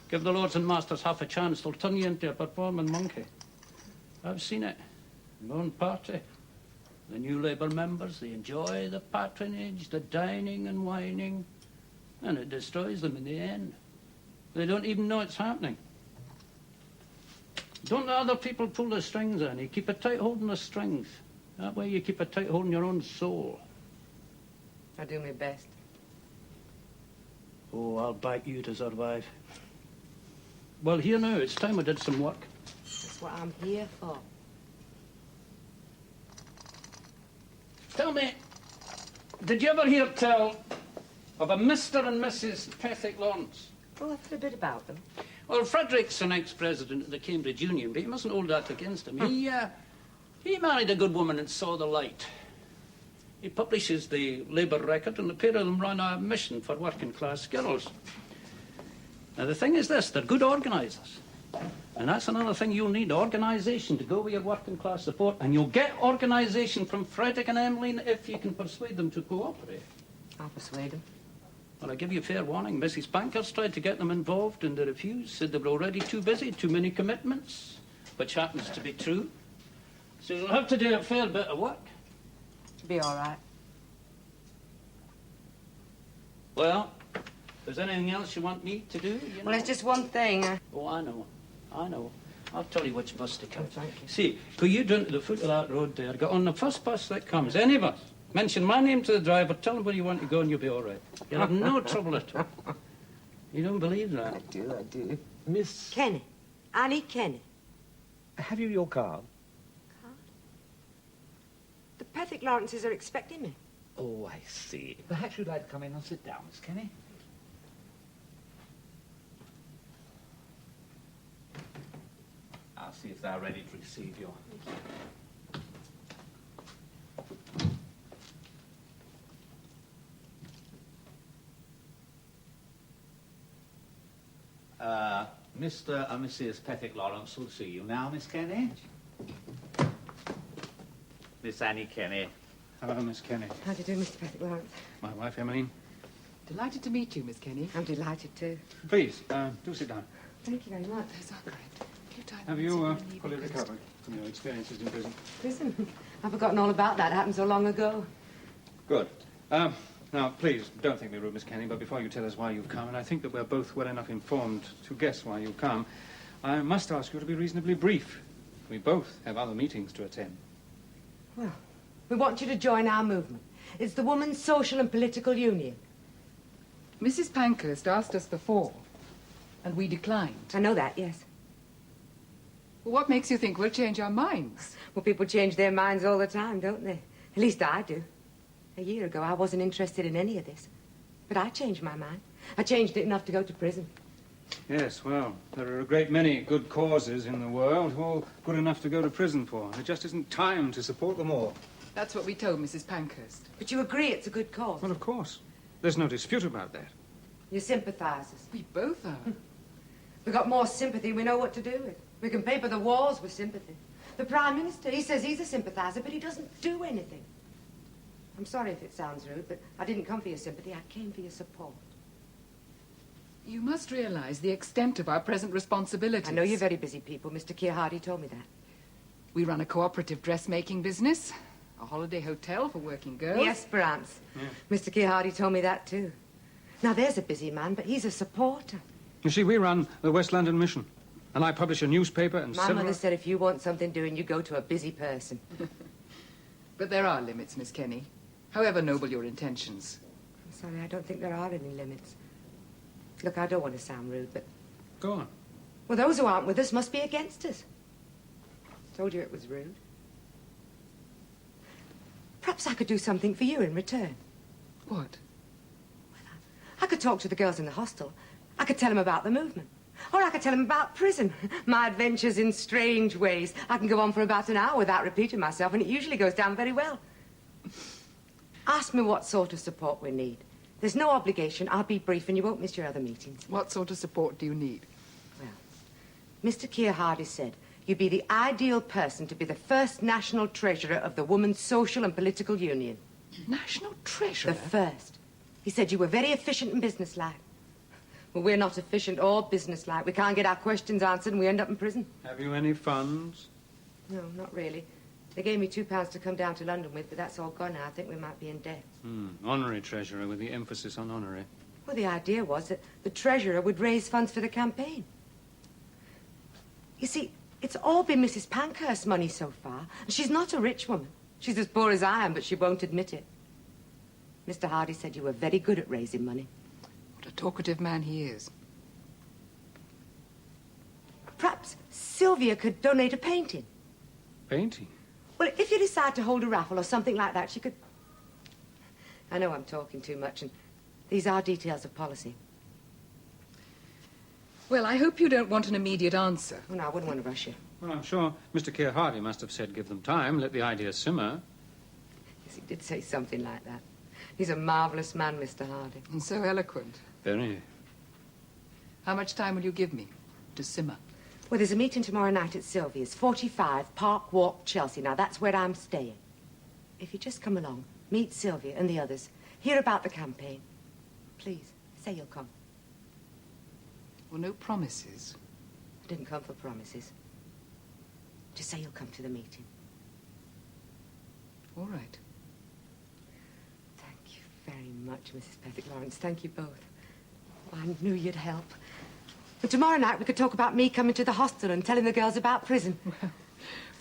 give the lords and masters half a chance, they'll turn you into a performing monkey. I've seen it. Lone Party. The new Labour members, they enjoy the patronage, the dining and wining, and it destroys them in the end. They don't even know it's happening. Don't let other people pull the strings, Annie. Keep a tight hold on the strings. That way you keep a tight hold on your own soul. I do my best. Oh, I'll back you to survive. Well, here now, it's time I did some work. That's what I'm here for. Tell me, did you ever hear tell of a Mr. and Mrs. Pethick Lawrence? Oh, I've heard a bit about them. Well, Frederick's an ex-president of the Cambridge Union, but you mustn't hold that against him. He married a good woman and saw the light. He publishes the Labour record, and the pair of them run a mission for working-class girls. Now, the thing is this, they're good organisers. And that's another thing you'll need, organisation to go with your working-class support. And you'll get organisation from Frederick and Emmeline if you can persuade them to cooperate. I'll persuade them. Well, I give you a fair warning. Mrs. Pankhurst tried to get them involved, and they refused, said they were already too busy, too many commitments, which happens to be true. So you'll have to do a fair bit of work. It'll be all right. Well, if there's anything else you want me to do, you know. Well, it's just one thing. Oh, I know. I'll tell you which bus to catch. Oh, thank you. See, go you down to the foot of that road there, get on the first bus that comes, any bus. Mention my name to the driver, tell him where you want to go, and you'll be all right. You'll have no trouble at all. You don't believe that? I do. Miss... Kenney. Annie Kenney. Have you your card? Card? The Pethick Lawrences are expecting me. Oh, I see. Perhaps you'd like to come in and sit down, Miss Kenney. I'll see if they're ready to receive you. Mr. and Mrs. Pethick Lawrence will see you now, Miss Kenney. Miss Annie Kenney. Hello, Miss Kenney. How do you do, Mr. Pethick Lawrence? My wife, Emmeline. Delighted to meet you, Miss Kenney. I'm delighted too. Please, do sit down. Thank you very much. Have you fully recovered from your experiences in prison? Prison? I've forgotten all about that. It happened so long ago. Good. Now, please, don't think me rude, Miss Kenney, but before you tell us why you've come, and I think that we're both well enough informed to guess why you've come, I must ask you to be reasonably brief. We both have other meetings to attend. Well, we want you to join our movement. It's the Women's Social and Political Union. Mrs. Pankhurst asked us before, and we declined. I know that, yes. Well, what makes you think we'll change our minds? Well, people change their minds all the time, don't they? At least I do. A year ago, I wasn't interested in any of this. But I changed my mind. I changed it enough to go to prison. Yes, well, there are a great many good causes in the world, all good enough to go to prison for. There just isn't time to support them all. That's what we told Mrs. Pankhurst. But you agree it's a good cause? Well, of course. There's no dispute about that. You're sympathisers. We both are. We've got more sympathy we know what to do with. We can paper the walls with sympathy. The Prime Minister, he says he's a sympathiser, but he doesn't do anything. I'm sorry if it sounds rude, but I didn't come for your sympathy. I came for your support. You must realise the extent of our present responsibilities. I know you're very busy people. Mr. Keir Hardy told me that. We run a cooperative dressmaking business. A holiday hotel for working girls? Yes, perhaps. Mr. Keir Hardy told me that too. Now, there's a busy man, but he's a supporter. You see, we run the West London Mission, and I publish a newspaper and My mother said if you want something doing, you go to a busy person. But there are limits, Miss Kenney, however noble your intentions. I'm sorry, I don't think there are any limits. Look, I don't want to sound rude, but... Go on. Well, those who aren't with us must be against us. Told you it was rude. Perhaps I could do something for you in return. What? I could talk to the girls in the hostel. I could tell them about the movement. Or I could tell them about prison. My adventures in strange ways. I can go on for about an hour without repeating myself, and it usually goes down very well. Ask me what sort of support we need. There's no obligation. I'll be brief, and you won't miss your other meetings. What sort of support do you need? Well, Mr. Keir Hardy said you'd be the ideal person to be the first national treasurer of the Women's Social and Political Union. National treasurer? The first. He said you were very efficient and businesslike. Well, we're not efficient or businesslike. We can't get our questions answered and we end up in prison. Have you any funds? No, not really. They gave me £2 to come down to London with, but that's all gone now. I think we might be in debt. Honorary treasurer with the emphasis on honorary. Well, the idea was that the treasurer would raise funds for the campaign. You see, it's all been Mrs. Pankhurst's money so far. And she's not a rich woman. She's as poor as I am, but she won't admit it. Mr. Hardy said you were very good at raising money. What a talkative man he is. Perhaps Sylvia could donate a painting. Painting? Well, if you decide to hold a raffle or something like that, she could... I know I'm talking too much, and these are details of policy. Well, I hope you don't want an immediate answer. Oh, no, I wouldn't want to rush you. Well, I'm sure Mr. Keir Hardy must have said give them time, let the idea simmer. Yes, he did say something like that. He's a marvellous man, Mr. Hardy. And so eloquent. Very. How much time will you give me to simmer? Well, there's a meeting tomorrow night at Sylvia's, 45 Park Walk, Chelsea. Now, that's where I'm staying. If you just come along, meet Sylvia and the others, hear about the campaign. Please, say you'll come. Well, no promises. I didn't come for promises. Just say you'll come to the meeting. All right. Thank you very much, Mrs. Pethick Lawrence. Thank you both. Oh, I knew you'd help. But tomorrow night we could talk about me coming to the hostel and telling the girls about prison. Well,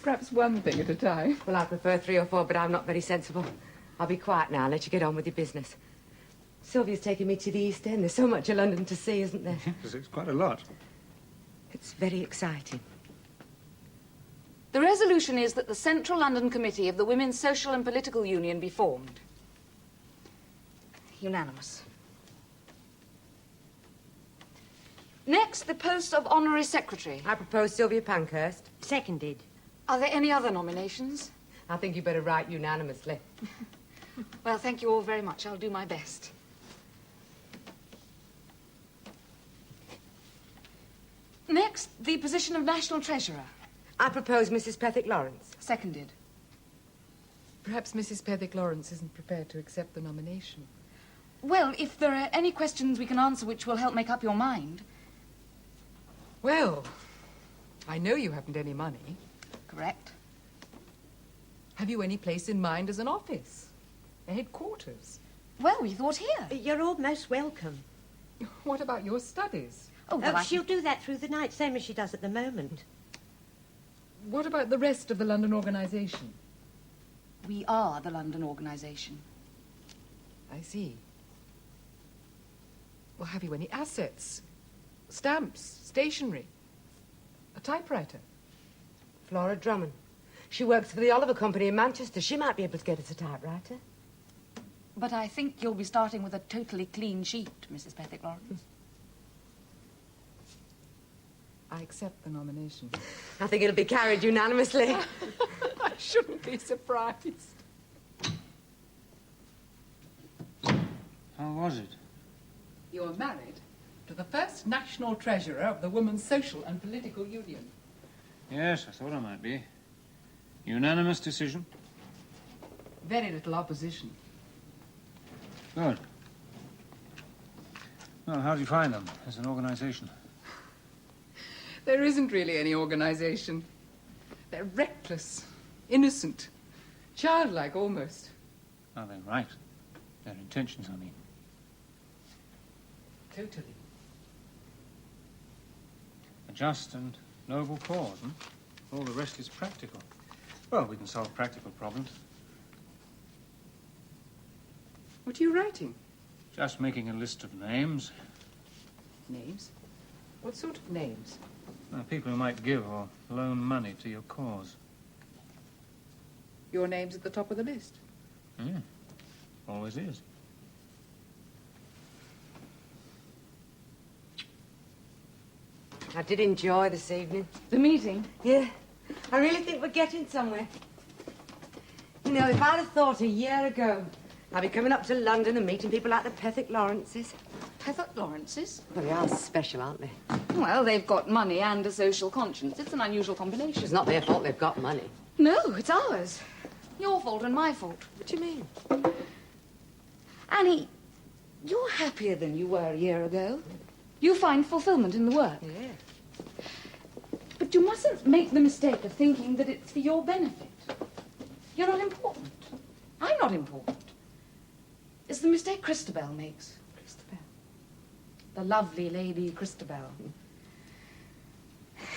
perhaps one thing at a time. Well, I prefer 3 or 4, but I'm not very sensible. I'll be quiet now and let you get on with your business. Sylvia's taking me to the East End. There's so much of London to see, isn't there? Yes, it's quite a lot. It's very exciting. The resolution is that the Central London Committee of the Women's Social and Political Union be formed. Unanimous. Next, the post of Honorary Secretary. I propose Sylvia Pankhurst. Seconded. Are there any other nominations? I think you better write unanimously. Well, thank you all very much. I'll do my best. Next, the position of National Treasurer. I propose Mrs. Pethick Lawrence. Seconded. Perhaps Mrs. Pethick Lawrence isn't prepared to accept the nomination. Well, if there are any questions we can answer which will help make up your mind. Well, I know you haven't any money. Correct. Have you any place in mind as an office? A headquarters? Well, we thought here. You're all most welcome. What about your studies? She'll do that through the night, same as she does at the moment. What about the rest of the London organisation? We are the London organisation. I see. Well, have you any assets? Stamps, stationery, a typewriter? Flora Drummond. She works for the Oliver Company in Manchester. She might be able to get us a typewriter. But I think you'll be starting with a totally clean sheet, Mrs. Pethick Lawrence. I accept the nomination. I think it'll be carried unanimously. I shouldn't be surprised. How was it? You are married to the first national treasurer of the Women's Social and Political Union. Yes, I thought I might be. Unanimous decision? Very little opposition. Good. Well, how do you find them as an organisation? There isn't really any organisation. They're reckless, innocent, Childlike, almost. Are they right? Their intentions, I mean. Totally. A just and noble cause, All the rest is practical. Well, we can solve practical problems. What are you writing? Just making a list of names. Names? What sort of names? People who might give or loan money to your cause. Your name's at the top of the list. Always is. I did enjoy this evening. The meeting? Yeah. I really think we're getting somewhere. You know, if I'd have thought a year ago I'd be coming up to London and meeting people like the Pethick Lawrences. Pethick Lawrences? Well, they are special, aren't they? Well, they've got money and a social conscience. It's an unusual combination. It's not their fault they've got money. No, it's ours. Your fault and my fault. What do you mean? Annie, you're happier than you were a year ago. You find fulfillment in the work. Yeah. But you mustn't make the mistake of thinking that it's for your benefit. You're not important. I'm not important. It's the mistake Christabel makes. Christabel? The lovely Lady Christabel.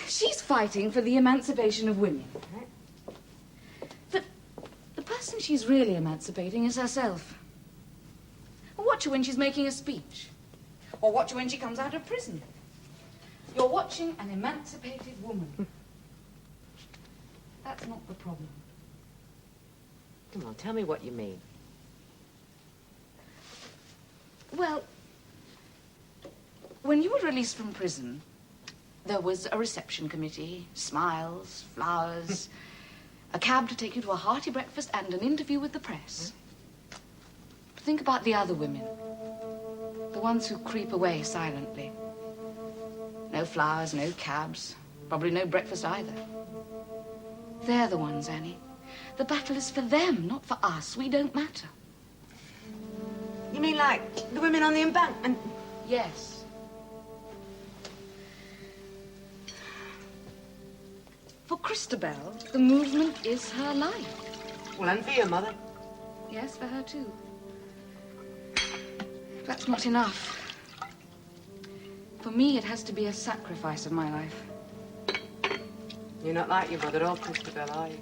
She's fighting for the emancipation of women. But the person she's really emancipating is herself. Watch her when she's making a speech. Or watch her when she comes out of prison. You're watching an emancipated woman. That's not the problem. Come on, tell me what you mean. Well, when you were released from prison, there was a reception committee, smiles, flowers, a cab to take you to a hearty breakfast and an interview with the press. Think about the other women. The ones who creep away silently. No flowers, no cabs, probably no breakfast either. They're the ones, Annie. The battle is for them, not for us. We don't matter. You mean like the women on the embankment? Yes. For Christabel, the movement is her life. Well, and for your mother? Yes, for her too. That's not enough. For me, it has to be a sacrifice of my life. You're not like your mother or Christabel, are you?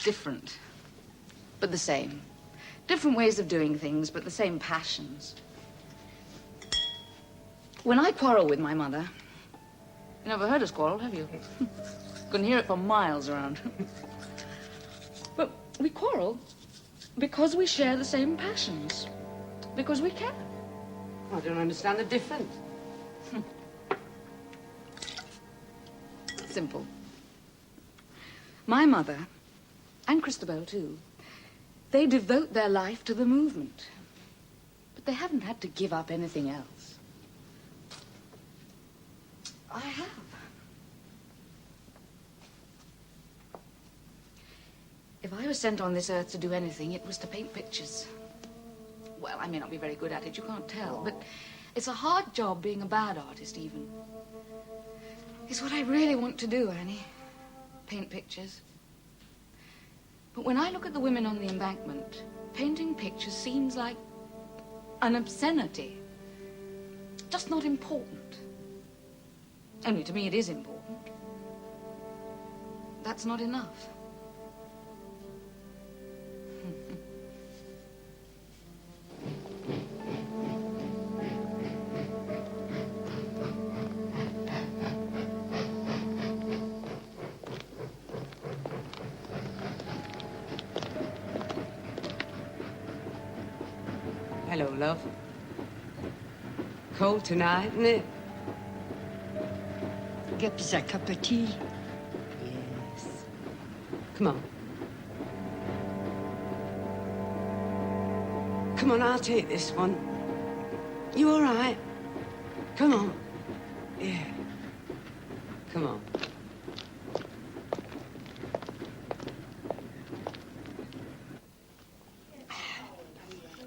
Different, but the same. Different ways of doing things, but the same passions. When I quarrel with my mother... You never heard us quarrel, have you? Couldn't hear it for miles around. But we quarrel because we share the same passions. Because we care. I don't understand the difference. Simple. My mother, and Christabel too, they devote their life to the movement. But they haven't had to give up anything else. I have. If I was sent on this earth to do anything, it was to paint pictures. Well, I may not be very good at it, you can't tell, but it's a hard job being a bad artist, even. It's what I really want to do, Annie. Paint pictures. But when I look at the women on the embankment, painting pictures seems like an obscenity. Just not important. Only to me it is important. That's not enough. Hello, love. Cold tonight, isn't it? Get us a cup of tea. Yes. Come on. Come on, I'll take this one. You all right? Come on. Yeah. Come on.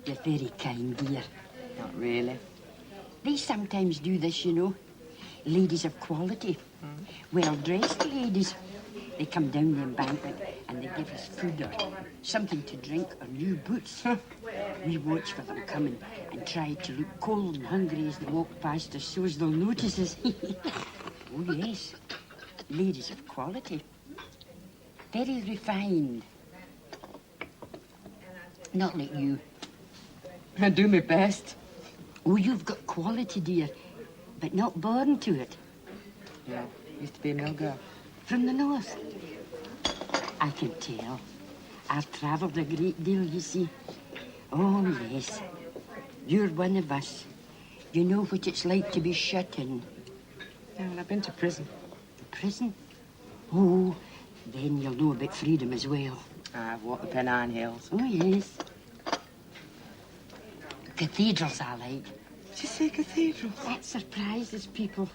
You're very kind, dear. Not really. They sometimes do this, you know. Ladies of quality. Well-dressed ladies. They come down the embankment and they give us food or something to drink or new boots. We watch for them coming and try to look cold and hungry as they walk past us so as they'll notice us. Oh, yes. Ladies of quality. Very refined. Not like you. I do my best. Oh, you've got quality, dear, but not born to it. Yeah, used to be a mill girl. From the north. I can tell. I've travelled a great deal, you see. Oh, yes. You're one of us. You know what it's like to be shut in. Yeah, well, I've been to prison. Prison? Oh, then you'll know about freedom as well. I've walked the Pennine Hills. Oh, yes. Cathedrals I like. Did you say cathedrals? That surprises people.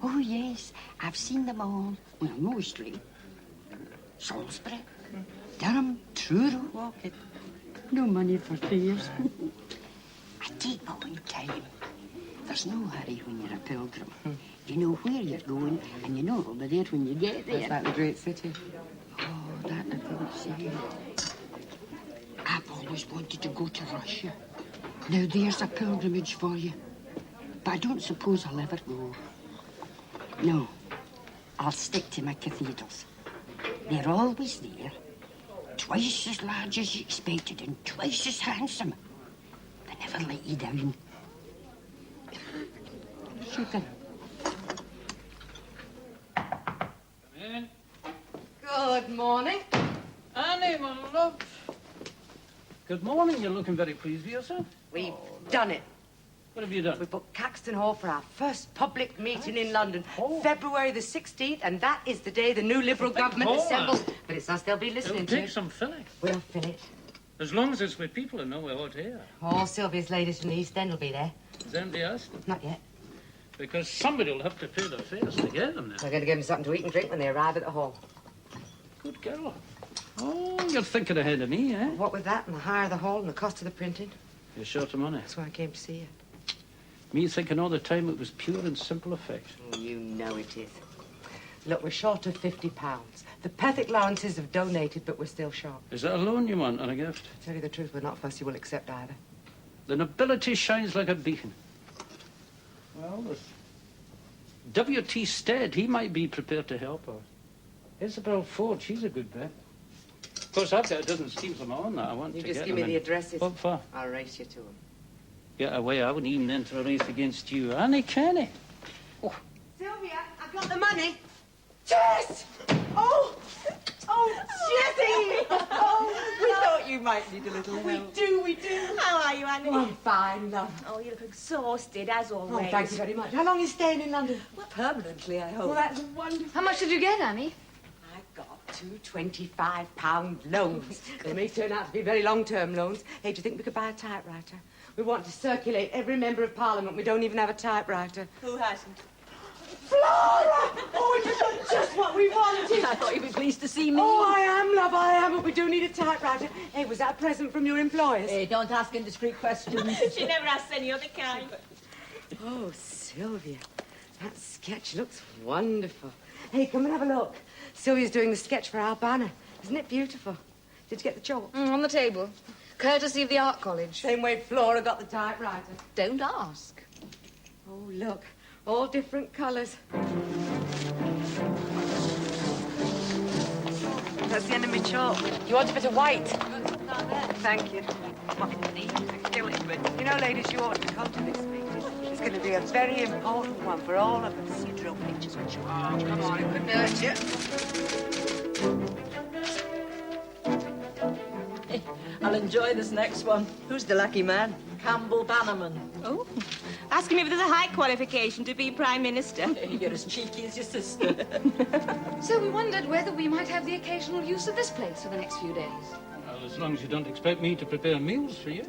Oh, yes. I've seen them all. Well, mostly. Salisbury, Durham, Truro. Walking. No money for fares. I take my own time. There's no hurry when you're a pilgrim. You know where you're going, and you know it'll be there when you get there. It's like the great city. Oh, that I couldn't say. I've always wanted to go to Russia. Now there's a pilgrimage for you. But I don't suppose I'll ever go. No, I'll stick to my cathedrals. They're always there. Twice as large as you expected and twice as handsome. They never let you down. Sugar. In. Good morning. Annie, my love. Good morning. You're looking very pleased with yourself. We've done it. What have you done? We booked Caxton Hall for our first public meeting in London, February the 16th, and that is the day the new Liberal government assembles. But it's us they'll be listening It'll to. take some filling. We'll fill it. As long as it's with people who know we're hot here. Oh, Sylvia's ladies from the East End will be there. Has anybody asked them? Not yet. Because somebody will have to pay their fares to get them there. We're going to give them something to eat and drink when they arrive at the hall. Good girl. Oh, you're thinking ahead of me, eh? What with that and the hire of the hall and the cost of the printing? You're short of money. That's why I came to see you. Me thinking all the time it was pure and simple affection. Oh, you know it is. Look, we're short of £50. The Pethick Lawrences have donated, but we're still short. Is that a loan you want, or a gift? To tell you the truth, we're not fussy. We'll accept either. The nobility shines like a beacon. Well, there's W.T. Stead, he might be prepared to help her. Isabel Ford, she's a good bet. Of course, I've got a dozen schemes of my own that I want You to just get give me them the in. addresses. What for? I'll race you to them. Get away, I wouldn't even enter a race against you. Annie Kenney. Sylvia, I've got the money. Jess! Oh! Oh, Jessie! Oh, We thought you might need a little help. we do. How are you, Annie? Oh, I'm fine, love. Oh, you look exhausted, as always. Oh, thank you very much. How long are you staying in London? Well, permanently, I hope. Well, that's wonderful. How much did you get, Annie? I got two £25 loans. They may turn out to be very long-term loans. Hey, do you think we could buy a typewriter? We want to circulate every member of Parliament. We don't even have a typewriter. Who hasn't? Flora! Oh, you've got just what we wanted. I thought you'd be pleased to see me. Oh, I am, love, I am, but we do need a typewriter. Hey, was that a present from your employers? Hey, don't ask indiscreet questions. She never asks any other kind. Oh, Sylvia, that sketch looks wonderful. Hey, come and have a look. Sylvia's doing the sketch for our banner. Isn't it beautiful? Did you get the chalk? On the table. Courtesy of the Art College. Same way Flora got the typewriter. Don't ask. Oh, look, all different colours. That's the end of my chalk. You want a bit of white? Thank you. You know, ladies, you ought to come to this meeting. It's going to be a very important one for all of us. You draw pictures with you. Oh, come on, it couldn't hurt you. I'll enjoy this next one. Who's the lucky man? Campbell Bannerman. Oh, ask him if there's a high qualification to be Prime Minister. You're as cheeky as your sister. So we wondered whether we might have the occasional use of this place for the next few days. Well, as long as you don't expect me to prepare meals for you.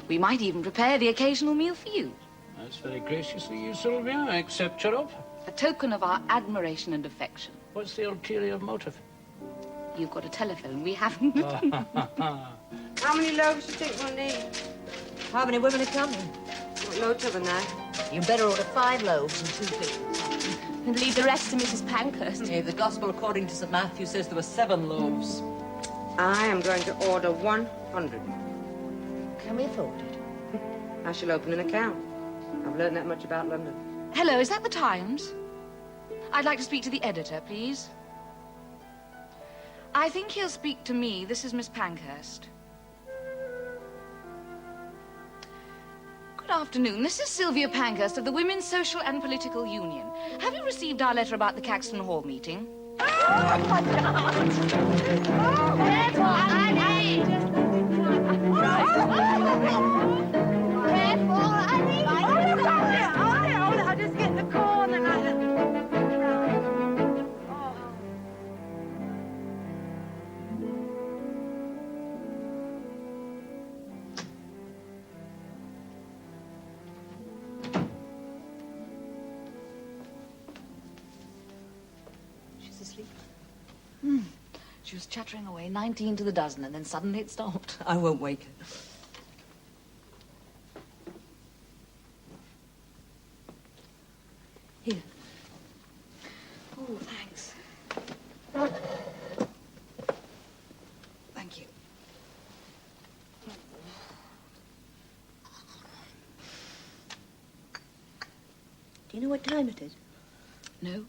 We might even prepare the occasional meal for you. That's very gracious of you, Sylvia. I accept your offer. A token of our admiration and affection. What's the ulterior motive? You've got a telephone, we haven't. How many loaves do you think we'll need? How many women are coming? Don't know till the night. You better order 5 loaves and 2 fishes. And leave the rest to Mrs. Pankhurst. The Gospel according to St. Matthew says there were 7 loaves. I am going to order 100. Can we afford it? I shall open an account. I've learned that much about London. Hello, is that the Times? I'd like to speak to the editor, please. I think he'll speak to me. This is Miss Pankhurst. Good afternoon. This is Sylvia Pankhurst of the Women's Social and Political Union. Have you received our letter about the Caxton Hall meeting? Oh, my God! Oh, careful, Annie! Careful, Annie! I'll just get the corn and She's asleep. She was chattering away, 19 to the dozen, and then suddenly it stopped. I won't wake her. Here. Oh, thanks. Thank you. Do you know what time it is? No.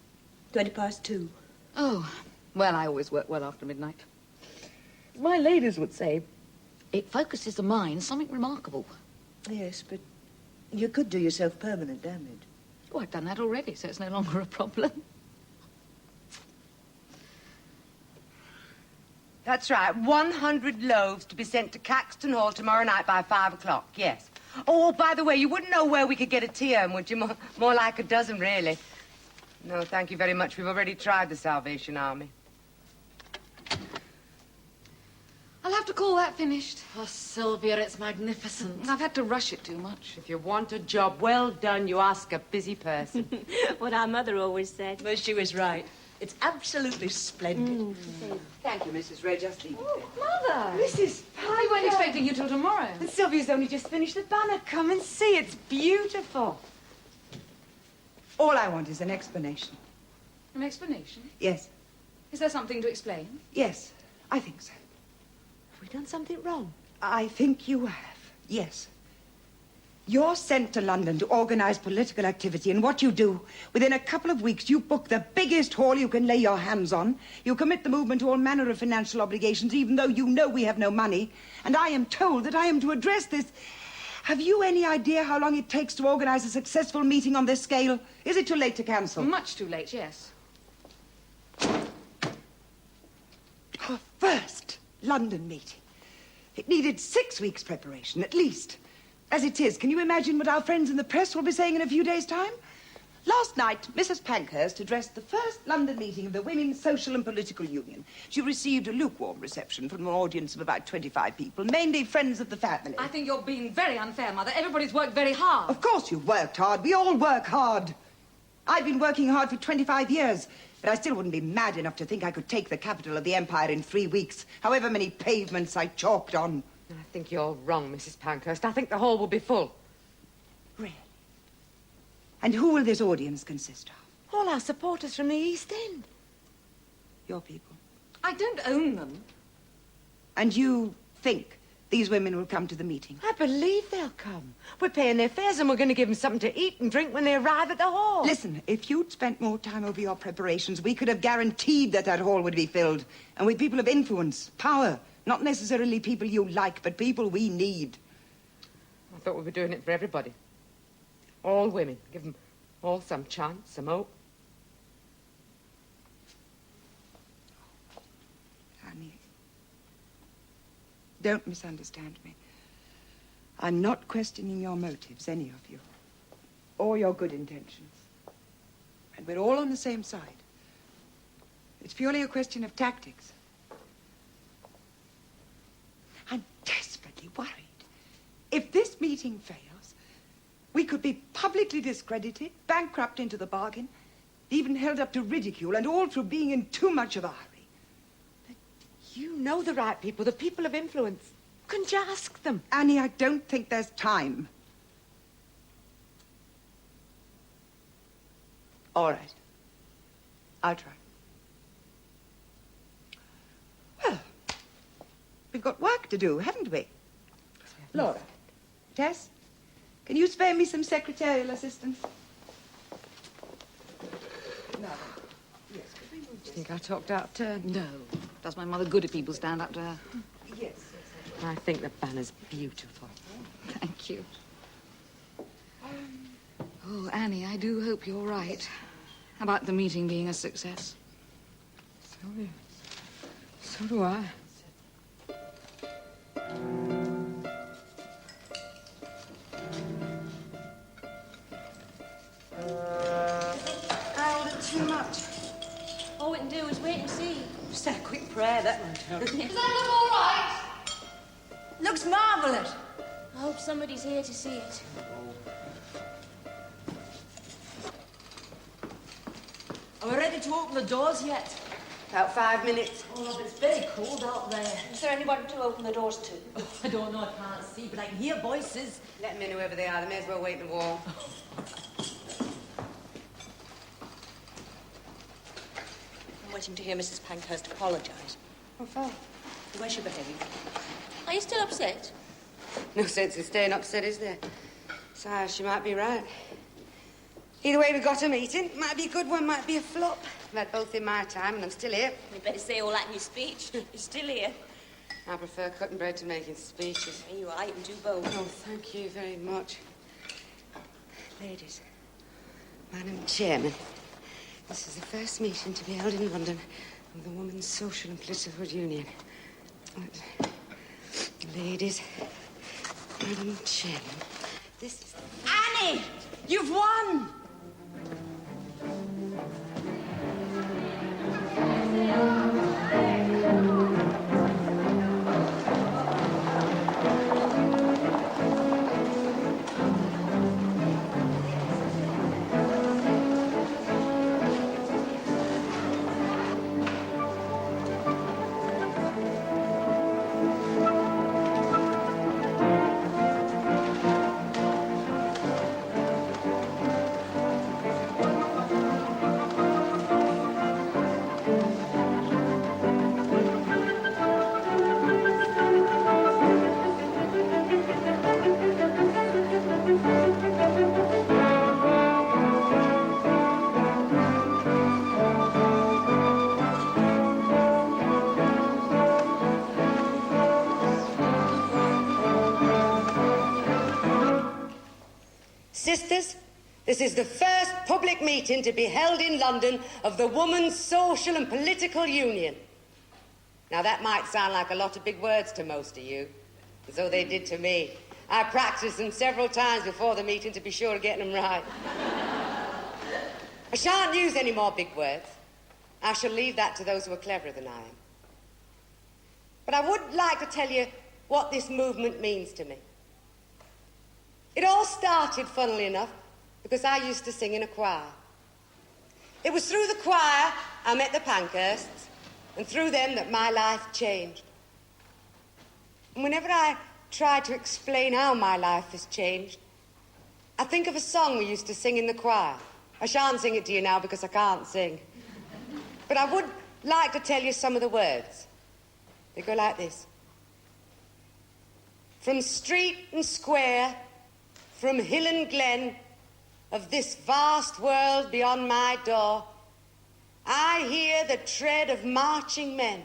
2:20. Oh, well, I always work well after midnight. My ladies would say. It focuses the mind, something remarkable. Yes, but you could do yourself permanent damage. Oh, I've done that already, so it's no longer a problem. That's right, 100 loaves to be sent to Caxton Hall tomorrow night by 5 o'clock, yes. Oh, by the way, you wouldn't know where we could get a tea urn, would you? More like a dozen, really. No, thank you very much. We've already tried the Salvation Army. I'll have to call that finished. Oh, Sylvia, it's magnificent. I've had to rush it too much. If you want a job well done, you ask a busy person. What our mother always said. Well, she was right. It's absolutely splendid. Thank you, Mrs. Ray. Just leave it there. Mother! Mrs. We weren't expecting you till tomorrow. And Sylvia's only just finished the banner. Come and see. It's beautiful. All I want is an explanation. An explanation? Yes. Is there something to explain? Yes, I think so. Have we done something wrong? I think you have, yes. You're sent to London to organize political activity, and what you do, within a couple of weeks, you book the biggest hall you can lay your hands on. You commit the movement to all manner of financial obligations, even though you know we have no money. And I am told that I am to address this. Have you any idea how long it takes to organize a successful meeting on this scale? Is it too late to cancel? Much too late, yes. Our first London meeting. It needed 6 weeks' preparation, at least. As it is, can you imagine what our friends in the press will be saying in a few days' time? Last night, Mrs. Pankhurst addressed the first London meeting of the Women's Social and Political Union. She received a lukewarm reception from an audience of about 25 people, mainly friends of the family. I think you're being very unfair, Mother. Everybody's worked very hard. Of course you worked hard. We all work hard. I've been working hard for 25 years, but I still wouldn't be mad enough to think I could take the capital of the empire in 3 weeks, however many pavements I chalked on. I think you're wrong, Mrs. Pankhurst. I think the hall will be full. Really? And who will this audience consist of? All our supporters from the East End. Your people. I don't own them. And you think these women will come to the meeting? I believe they'll come. We're paying their fares and we're going to give them something to eat and drink when they arrive at the hall. Listen, if you'd spent more time over your preparations, we could have guaranteed that hall would be filled. And with people of influence, power. Not necessarily people you like, but people we need. I thought we were doing it for everybody. All women. Give them all some chance, some hope. Annie, don't misunderstand me. I'm not questioning your motives, any of you, or your good intentions. And we're all on the same side. It's purely a question of tactics. I'm desperately worried. If this meeting fails, we could be publicly discredited, bankrupt into the bargain, even held up to ridicule, and all through being in too much of a hurry. But you know the right people, the people of influence. Couldn't you ask them? Annie, I don't think there's time. All right. I'll try. Well, We've got work to do, haven't we? Laura, Tess, can you spare me some secretarial assistance? No. Yes, could we move this? Do you think I talked out of turn? No. Does my mother good if people stand up to her? Yes. I think the banner's beautiful. Thank you. Oh, Annie, I do hope you're right about the meeting being a success. So do I. I ordered too much. All we can do is wait and see. Just a quick prayer, that won't help. Does that look all right? Looks marvellous. I hope somebody's here to see it. Are we ready to open the doors yet? About 5 minutes. Oh, but it's very cold out there. Is there anyone to open the doors to? Oh, I don't know, I can't see, but I can hear voices. Let them in, whoever they are. They may as well wait in the wall. I'm waiting to hear Mrs. Pankhurst apologise. What for? The way she behaved. Are you still upset? No sense in staying upset, is there? Besides, she might be right. Either way, we got a meeting. Might be a good one, might be a flop. I've had both in my time, and I'm still here. You better say all that in your speech. You're still here. I prefer cutting bread to making speeches. You are. You can do both. Oh, thank you very much. Ladies, Madam Chairman, this is the first meeting to be held in London of the Women's Social and Political Union. Ladies, Madam Chairman, this is... Annie! You've won! Sisters, this is the first public meeting to be held in London of the Women's Social and Political Union. Now, that might sound like a lot of big words to most of you, as though they did to me. I practiced them several times before the meeting to be sure of getting them right. I shan't use any more big words. I shall leave that to those who are cleverer than I am. But I would like to tell you what this movement means to me. It all started, funnily enough, because I used to sing in a choir. It was through the choir I met the Pankhursts, and through them that my life changed. And whenever I try to explain how my life has changed, I think of a song we used to sing in the choir. I shan't sing it to you now because I can't sing. But I would like to tell you some of the words. They go like this. From street and square, from hill and glen, of this vast world beyond my door, I hear the tread of marching men,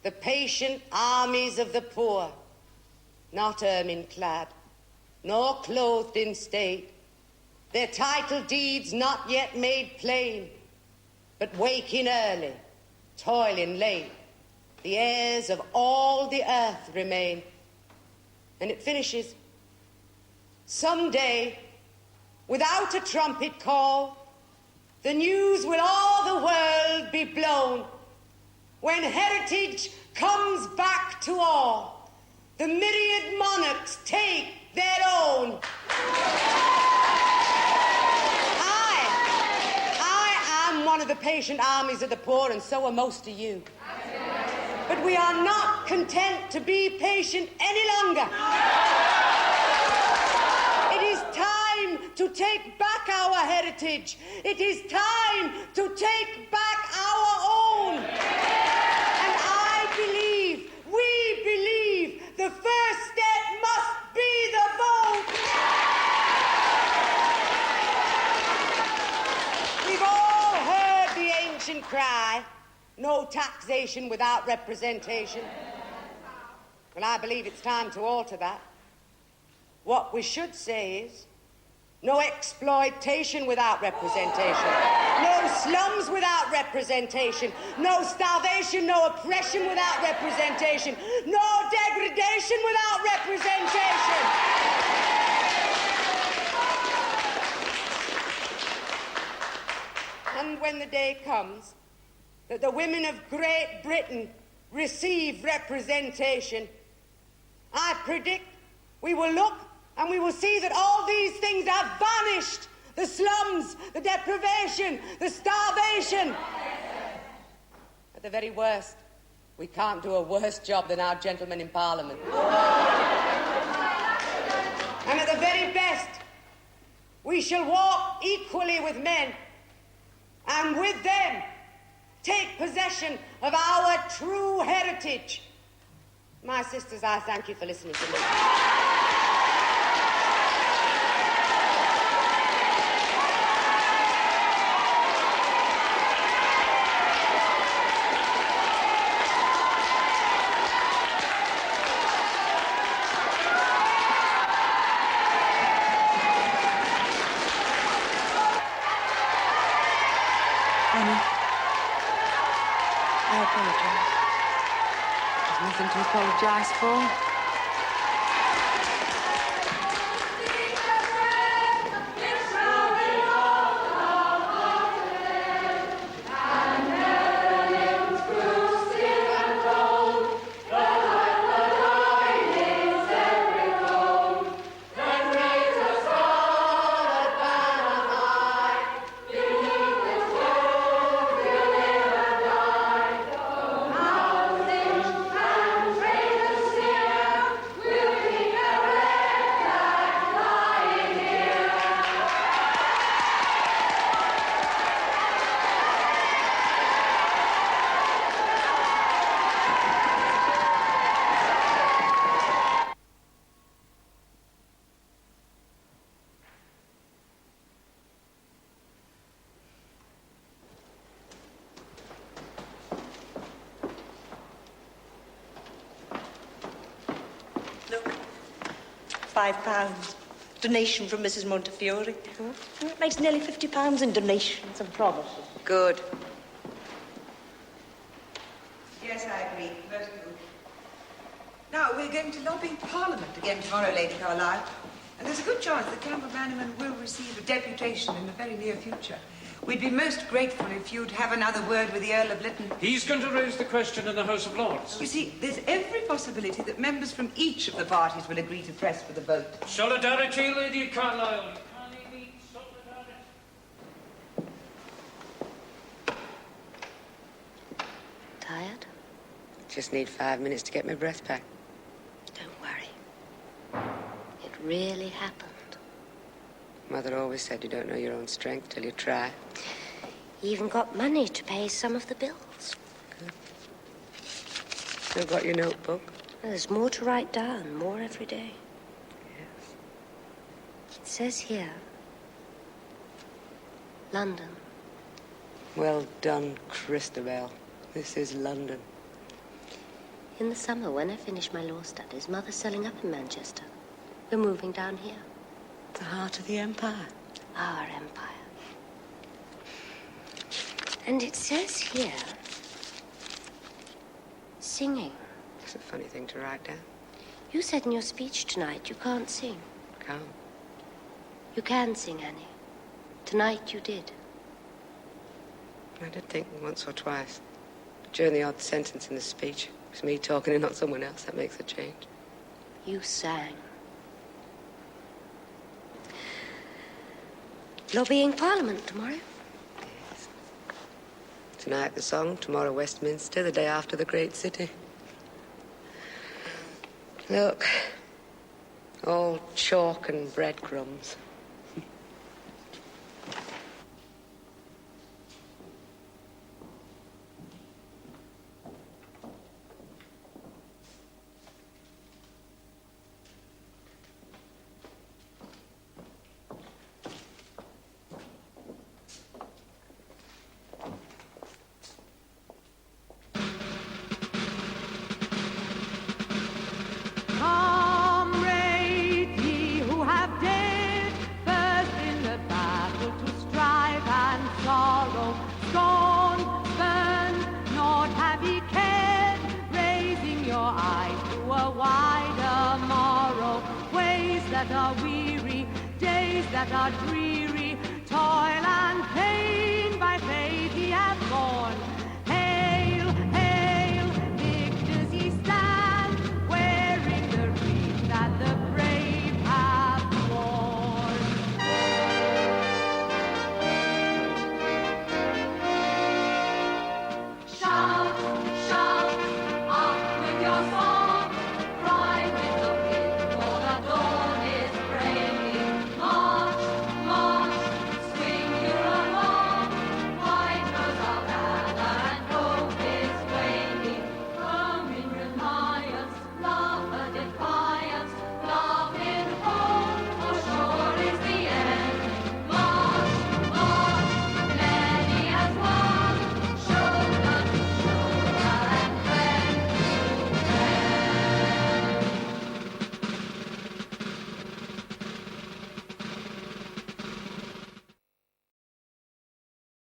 the patient armies of the poor, not ermine-clad, nor clothed in state, their title deeds not yet made plain, but waking early, toiling late, the heirs of all the earth remain. And it finishes, someday, without a trumpet call, the news will all the world be blown. When heritage comes back to all, the myriad monarchs take their own. I am one of the patient armies of the poor, and so are most of you. But we are not content to be patient any longer. It is time to take back our heritage. It is time to take back our own. And I believe, we cry, no taxation without representation. Well, I believe it's time to alter that. What we should say is, no exploitation without representation. No slums without representation. No starvation, no oppression without representation. No degradation without representation. And when the day comes that the women of Great Britain receive representation, I predict we will look and we will see that all these things have vanished. The slums, the deprivation, the starvation. At the very worst, we can't do a worse job than our gentlemen in Parliament. And at the very best, we shall walk equally with men, and with them take possession of our true heritage. My sisters, I thank you for listening to me. I apologize. There's nothing to apologize for. £5. Donation from Mrs. Montefiore. It makes nearly £50 in donations and promises. Good. Yes, I agree. Very good. Now, we're going to lobby Parliament again tomorrow, Lady Carlisle. And there's a good chance that Campbell Bannerman will receive a deputation in the very near future. We'd be most grateful if you'd have another word with the Earl of Lytton. He's going to raise the question in the House of Lords. You see, there's every possibility that members from each of the parties will agree to press for the vote. Solidarity, Lady Carlisle. Tired? Just need 5 minutes to get my breath back. Don't worry. It really happened. Mother always said you don't know your own strength till you try. Even got money to pay some of the bills. Still got your notebook? There's more to write down, more every day. Yes. It says here, London. Well done, Christabel. This is London. In the summer, when I finish my law studies, Mother's selling up in Manchester. We're moving down here. The heart of the empire. Our empire. And it says here, singing. It's a funny thing to write down. You said in your speech tonight you can't sing. Can't. You can sing, Annie. Tonight you did. I did think once or twice. But during the odd sentence in the speech, it was me talking and not someone else. That makes a change. You sang. Lobbying Parliament tomorrow? Yes. Tonight the song, tomorrow Westminster, the day after the great city. Look, all chalk and breadcrumbs. that are weary, days that are dreary, toil and